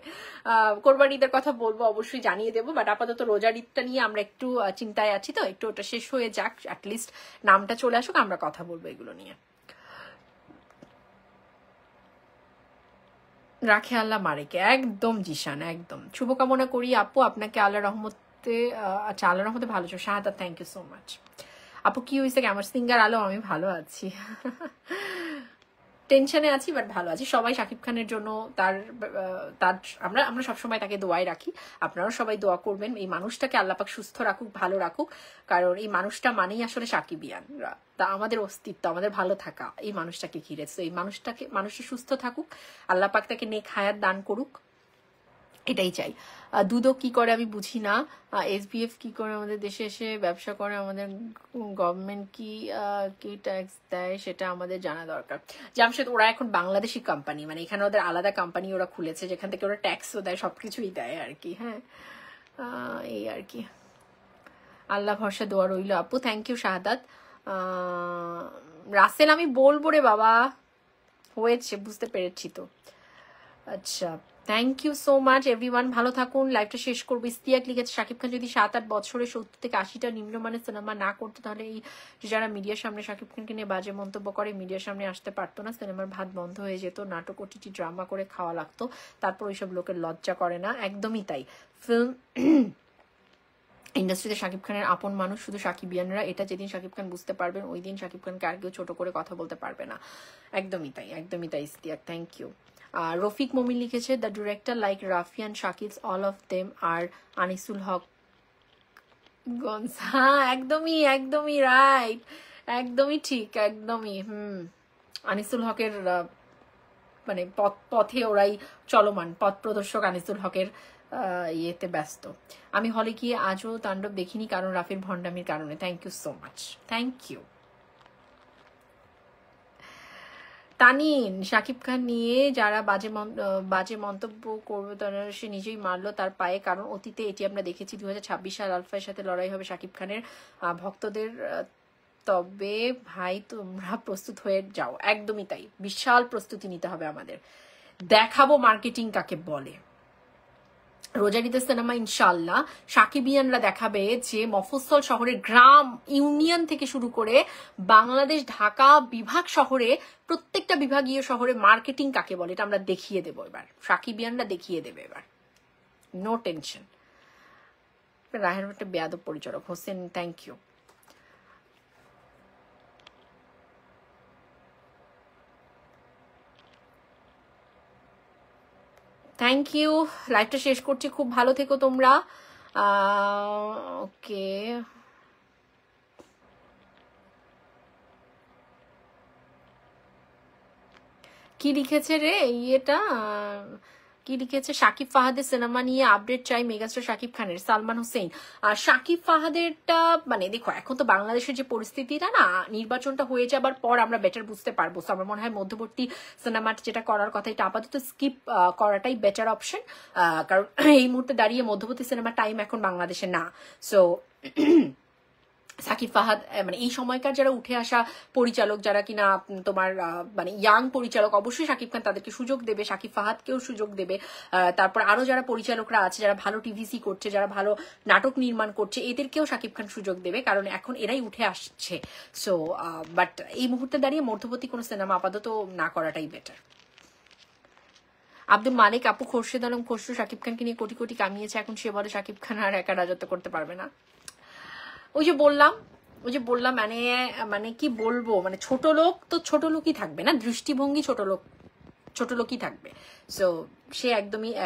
কোরবানি ঈদের কথা বলবো, অবশ্যই জানিয়ে দেবো। বাট আপাতত রোজার ঈদটা নিয়ে আমরা একটু চিন্তায় আছি, তো একটু ওটা শেষ হয়ে যাক, অ্যাটলিস্ট নামটা চলে আসুক, আমরা কথা বলবো এগুলো নিয়ে। রাখে আল্লাহ মারেকে, একদম জিশান, একদম শুভকামনা করি আপু আপনাকে, আল্লাহ রহমতে। আচ্ছা, আল্লাহ রহমতে ভালো আছো শাহাদাত, থ্যাংক ইউ সো মাচ। আপু কি হয়েছে? আমার সিঙ্গার আলো, আমি ভালো আছি, টেনশনে আছি বাট ভালো আছি। সবাই শাকিব খানের জন্য তার তার আমরা সবসময় তাকে দোয়ায় রাখি, আপনারাও সবাই দোয়া করবেন এই মানুষটাকে আল্লাপাক সুস্থ রাখুক, ভালো রাখুক, কারণ এই মানুষটা মানেই আসলে সাকিবিয়ানরা, তা আমাদের অস্তিত্ব, আমাদের ভালো থাকা এই মানুষটাকে ঘিরে। তো এই মানুষটা সুস্থ থাকুক, আল্লাপাক তাকে নেক হায়াত দান করুক, এটাই চাই। দুদক কি করে আমি বুঝি না, এসবিএফ কি করে আমাদের দেশে এসে ব্যবসা করে, আমাদের গভর্নমেন্ট কি ট্যাক্স দেয় সেটা আমাদের জানা দরকার। জামশেদ, ওরা এখন বাংলাদেশি কোম্পানি, মানে এখানে ওদের আলাদা কোম্পানি ওরা খুলেছে, যেখান থেকে ওরা ট্যাক্সও দেয়, সবকিছুই দেয় আর কি। হ্যাঁ, এই আর কি। আল্লাহ ভরসা দোয়া রইল আপু, থ্যাংক ইউ শাহাদাত। রাসেল আমি বলবো রে বাবা, হয়েছে, বুঝতে পেরেছি তো। আচ্ছা, thank you so much everyone, ভালো থাকুন। লাইভটা শেষ করবো। ইস্তিয়াক লিখেছে শাকিব খান যদি 7-8 বছরে 70 থেকে 80টা নিম্নমানের সিনেমা না করতো, তাহলে এই যারা মিডিয়ার সামনে শাকিব খানকে নিয়ে বাজে মন্তব্য করে মিডিয়ার সামনে আসতে পারতো না, সিনেমার ভাত বন্ধ হয়ে যেত, নাটক ওটিটি ড্রামা করে খাওয়া লাগতো, তারপর ওইসব লোকের লজ্জা করে না। একদমই তাই। ফিল্ম ইন্ডাস্ট্রিতে শাকিব খানের আপন মানুষ শুধু সাকিবিয়ানরা, এটা যেদিন শাকিব খান বুঝতে পারবেন ওই দিন শাকিব খানকে আর কেউ ছোট করে কথা বলতে পারবে না। একদমই তাই, একদমই তাই ইস্তিয়াক, থ্যাংক ইউ। রফিক মমিন লিখেছে the director like Rafi and Shakib, all of them আর আনিসুল হক গঞ্জ। হ্যাঁ, একদমই একদমই রাইট, একদমই ঠিক, একদমই। আনিসুল হকের মানে পথে ওরাই চলমান, পথ প্রদর্শক আনিসুল হকের ইয়েতে ব্যস্ত। আমি হলে গিয়ে আজও তাণ্ডব দেখিনি, কারণ রাফির ভণ্ডামির কারণে। Thank you so much, thank you. Tanin, Shakib Khan নিয়ে যারা বাজে মন্তব্য করবে তারা সে নিজেই মারলো তার পায়ে, কারণ অতীতে এটি আমরা দেখেছি 2026 সাল আলফার সাথে লড়াই হবে শাকিব খানের ভক্তদের, তবে ভাই তোমরা প্রস্তুত হয়ে যাও। একদমই তাই, বিশাল প্রস্তুতি নিতে হবে আমাদের, দেখাবো মার্কেটিং কাকে বলে। রোজার ঈদের সিনেমা ইনশাল্লাহ সাকিবিয়ানরা দেখাবে যে মফস্বল শহরের গ্রাম ইউনিয়ন থেকে শুরু করে বাংলাদেশ ঢাকা বিভাগ শহরে, প্রত্যেকটা বিভাগীয় শহরে মার্কেটিং কাকে বলে এটা আমরা দেখিয়ে দেবো এবার, সাকিবিয়ানরা দেখিয়ে দেবে এবার, নো টেনশন। রাহের একটা বেয়াদব পরিচালক Hossain, thank you. Thank you, লাইভটা শেষ করছি, খুব ভালো থেকো তোমরা। ওকে, কি লিখেছে রে ইয়েটা, কি লিখেছে? শাকিব ফাহাদের সিনেমা নিয়ে আপডেট চাই মেগাস্টার শাকিব খানের, সালমান হোসেন। আর শাকিব ফাহাদেরটা মানে দেখো, এখন তো বাংলাদেশের যে পরিস্থিতিটা না, নির্বাচনটা হয়ে যাবার পর আমরা বেটার বুঝতে পারবো। আমার মনে হয় মধ্যবর্তী সিনেমাটা যেটা করার কথা এটা আপাতত স্কিপ করাটাই বেটার অপশন, কারণ এই মুহূর্তে দাঁড়িয়ে মধ্যবর্তী সিনেমা টাইম এখন বাংলাদেশে না। সো সাকিব ফাহাদ মানে এই সময়কার যারা উঠে আসা পরিচালক, যারা কিনা তোমার মানে ইয়াং পরিচালক, অবশ্যই সাকিব খান তাদেরকে সুযোগ দেবে, সাকিব ফাহাদকেও সুযোগ দেবে। তারপর আরো যারা পরিচালকরা আছে, যারা ভালো টিভিসি করছে, যারা ভালো নাটক নির্মাণ করছে, এদেরকেও সাকিব খান সুযোগ দেবে, কারণ এখন এরাই উঠে আসছে। সো বাট এই মুহূর্তে দাঁড়িয়ে মধ্যবর্তী কোনো সিনেমা আপাতত না করাটাই বেটার। আব্দুল মালিক, আপু খোরশেদ আলম খসরু শাকিব খানকে নিয়ে কোটি কোটি কামিয়েছে, এখন সে বলে শাকিব খান আর একা রাজত্ব করতে পারবে না। ওই যে বললাম মানে মানে কি বলবো, মানে ছোট লোক তো ছোট লোকই থাকবে না, দৃষ্টিভঙ্গি ছোট লোকই থাকবে। সো সে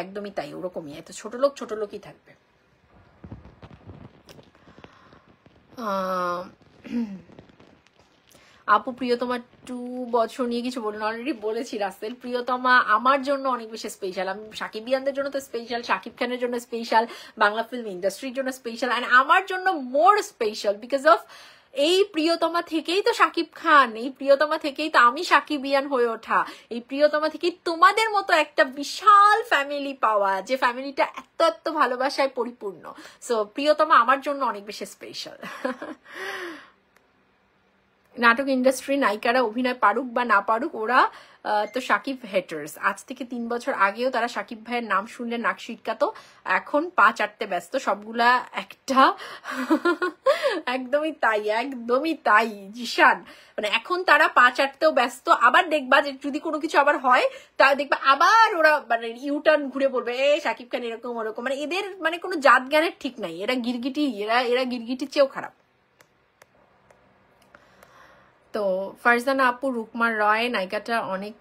একদমই তাই, ওরকমই, তো ছোট লোকই থাকবে। আপু প্রিয়তমা 2 বছর নিয়ে কিছু বলুন। অলরেডি বলেছি রাসেল, প্রিয়তমা আমার জন্য অনেক বেশি স্পেশাল। আমি সাকিবিয়ানদের জন্য তো স্পেশাল, শাকিব খানের জন্য স্পেশাল, বাংলা ফিল্ম ইন্ডাস্ট্রির জন্য স্পেশাল, অ্যান্ড আমার জন্য মোর স্পেশাল বিকজ অফ এই প্রিয়তমা থেকেই তো শাকিব খান, এই প্রিয়তমা থেকেই তো আমি সাকিবিয়ান হয়ে ওঠা, এই প্রিয়তমা থেকেই তোমাদের মতো একটা বিশাল ফ্যামিলি পাওয়া, যে ফ্যামিলিটা এত এত ভালোবাসায় পরিপূর্ণ। সো প্রিয়তমা আমার জন্য অনেক বেশি স্পেশাল। নাটক ইন্ডাস্ট্রি নায়িকারা অভিনয় পারুক বা না পারুক, ওরা তো সাকিব হেটার্স। আজ থেকে 3 বছর আগেও তারা সাকিব ভাইয়ের নাম শুনলে নাক সিটকাতো, এখন পা চাটতে ব্যস্ত সবগুলা একটা। একদমই তাই জিশান, মানে এখন তারা পা চাটতেও ব্যস্ত। আবার দেখবা যে যদি কোনো কিছু আবার হয়, তা দেখবা আবার ওরা মানে ইউটার্ন ঘুরে বলবে এ সাকিব খান এরকম ওরকম, মানে এদের মানে কোনো জাত জ্ঞানের ঠিক নাই, এরা গিরগিটির চেয়েও খারাপ। তো ফারজানা আপু, রুকমার রয় নায়িকাটা অনেক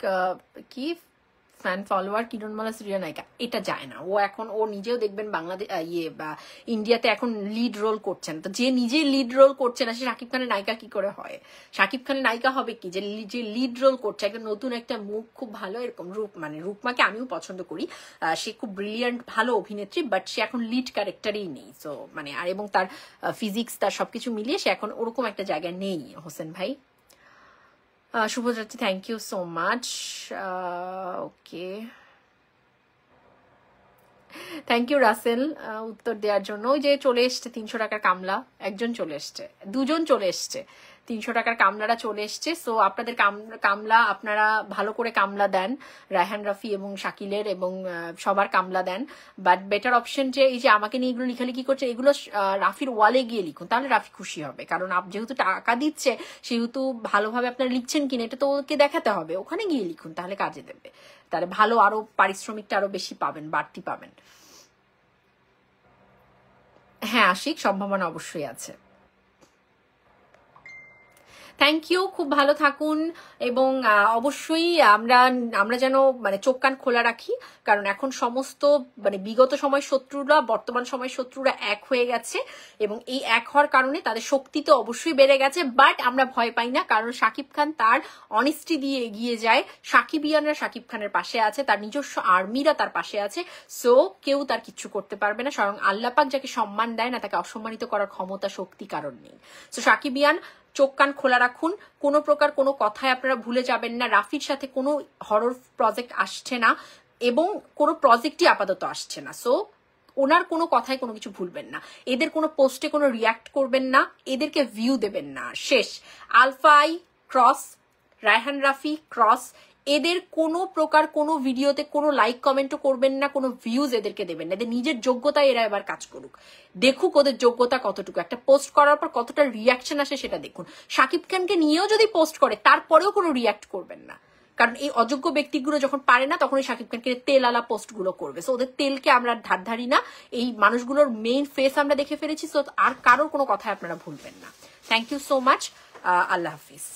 কি ফ্যান ফলোয়ার, কিরণমালা সিরিয়াল নায়িকা, এটা যায় না। ও নিজেও দেখবেন বাংলাদেশ বা ইন্ডিয়াতে এখন লিড রোল করছেন, তো যে নিজে লিড রোল করছে না সে শাকিব খানের নায়িকা কি করে হয়? শাকিব খানের নায়িকা হবে কি যে লিড রোল করছে, একটা নতুন একটা মুখ, খুব ভালো এরকম মানে রুকমাকে আমিও পছন্দ করি, সে খুব ব্রিলিয়ান্ট ভালো অভিনেত্রী, বাট সে এখন লিড ক্যারেক্টারই নেই। সো মানে আর এবং তার ফিজিক্স তার সবকিছু মিলিয়ে সে এখন ওরকম একটা জায়গায় নেই হোসেন ভাই। শুভযাত্রী, thank you so much. Okay, thank you Rasel উত্তর দেওয়ার জন্য। ওই যে চলে এসছে 300 টাকার কামলা, একজন চলে এসছে, দুজন চলে এসছে, 300 টাকার কামলারা চলে এসছে। সো আপনাদের কামলা আপনারা ভালো করে কামলা দেন, রায়হান রাফি এবং শাকিলের এবং সবার কামলা দেন। বাট বেটার অপশন যে এই যে আমাকে নিয়ে এগুলো লিখালিখি করছে, এগুলো রাফির ওয়ালে গিয়ে লিখুন, তাহলে রাফি খুশি হবে। কারণ যেহেতু টাকা দিচ্ছে সেহেতু ভালোভাবে আপনারা লিখছেন কিনা এটা তো ওকে দেখাতে হবে, ওখানে গিয়ে লিখুন, তাহলে কাজে দেবে, তাহলে ভালো আরো পারিশ্রমিকটা আরো বেশি পাবেন, বাড়তি পাবেন। হ্যাঁ আশিক, সম্ভাবনা অবশ্যই আছে। থ্যাংক ইউ, খুব ভালো থাকুন এবং অবশ্যই আমরা যেন মানে চোখ কান খোলা রাখি, কারণ এখন সমস্ত মানে বিগত সময় শত্রুরা বর্তমান সময় শত্রুরা এক হয়ে গেছে এবং এই এক হওয়ার কারণে তাদের শক্তি তো অবশ্যই বেড়ে গেছে। বাট আমরা ভয় পাই না, কারণ শাকিব খান তার অনেস্টি দিয়ে এগিয়ে যায়, সাকিবিয়ানরা শাকিব খানের পাশে আছে, তার নিজস্ব আর্মিরা তার পাশে আছে। সো কেউ তার কিচ্ছু করতে পারবে না, স্বয়ং আল্লাহ পাক যাকে সম্মান দেয় না তাকে অসম্মানিত করার ক্ষমতা শক্তি কারণ নেই। সো সাকিবিয়ান চোখ কান খোলা রাখুন, কোনো প্রকার কোনো কথায় আপনারা ভুলে যাবেন না। রাফির সাথে কোনো হরর প্রজেক্ট আসছে না এবং কোনো প্রজেক্টই আপাতত আসছে না। সো ওনার কোনো কথায় কোনো কিছু ভুলবেন না, এদের কোনো পোস্টে কোনো রিয়াক্ট করবেন না, এদেরকে ভিউ দেবেন না। শেষ। আলফাই ক্রস, রায়হান রাফি ক্রস, এদের কোনো প্রকার কোনো ভিডিওতে কোনো লাইক কমেন্টও করবেন না, কোনো ভিউজ এদেরকে দেবেন না। এদের নিজের যোগ্যতায় এরা এবার কাজ করুক, দেখুক ওদের যোগ্যতা কতটুকু, একটা পোস্ট করার পর কতটা রিয়াকশন আসে সেটা দেখুন। শাকিব খানকে নিয়েও যদি পোস্ট করে তারপরেও কোনো রিয়াক্ট করবেন না, কারণ এই অযোগ্য ব্যক্তিগুলো যখন পারে না তখন এই শাকিব খানকে তেল আলা পোস্ট গুলো করবে। সো ওদের তেলকে আমরা ধারি না, এই মানুষগুলোর মেইন ফেস আমরা দেখে ফেলেছি। সো আর কারোর কোনো কথায় আপনারা ভুলবেন না। থ্যাংক ইউ সো মাচ, আল্লাহ হাফিজ।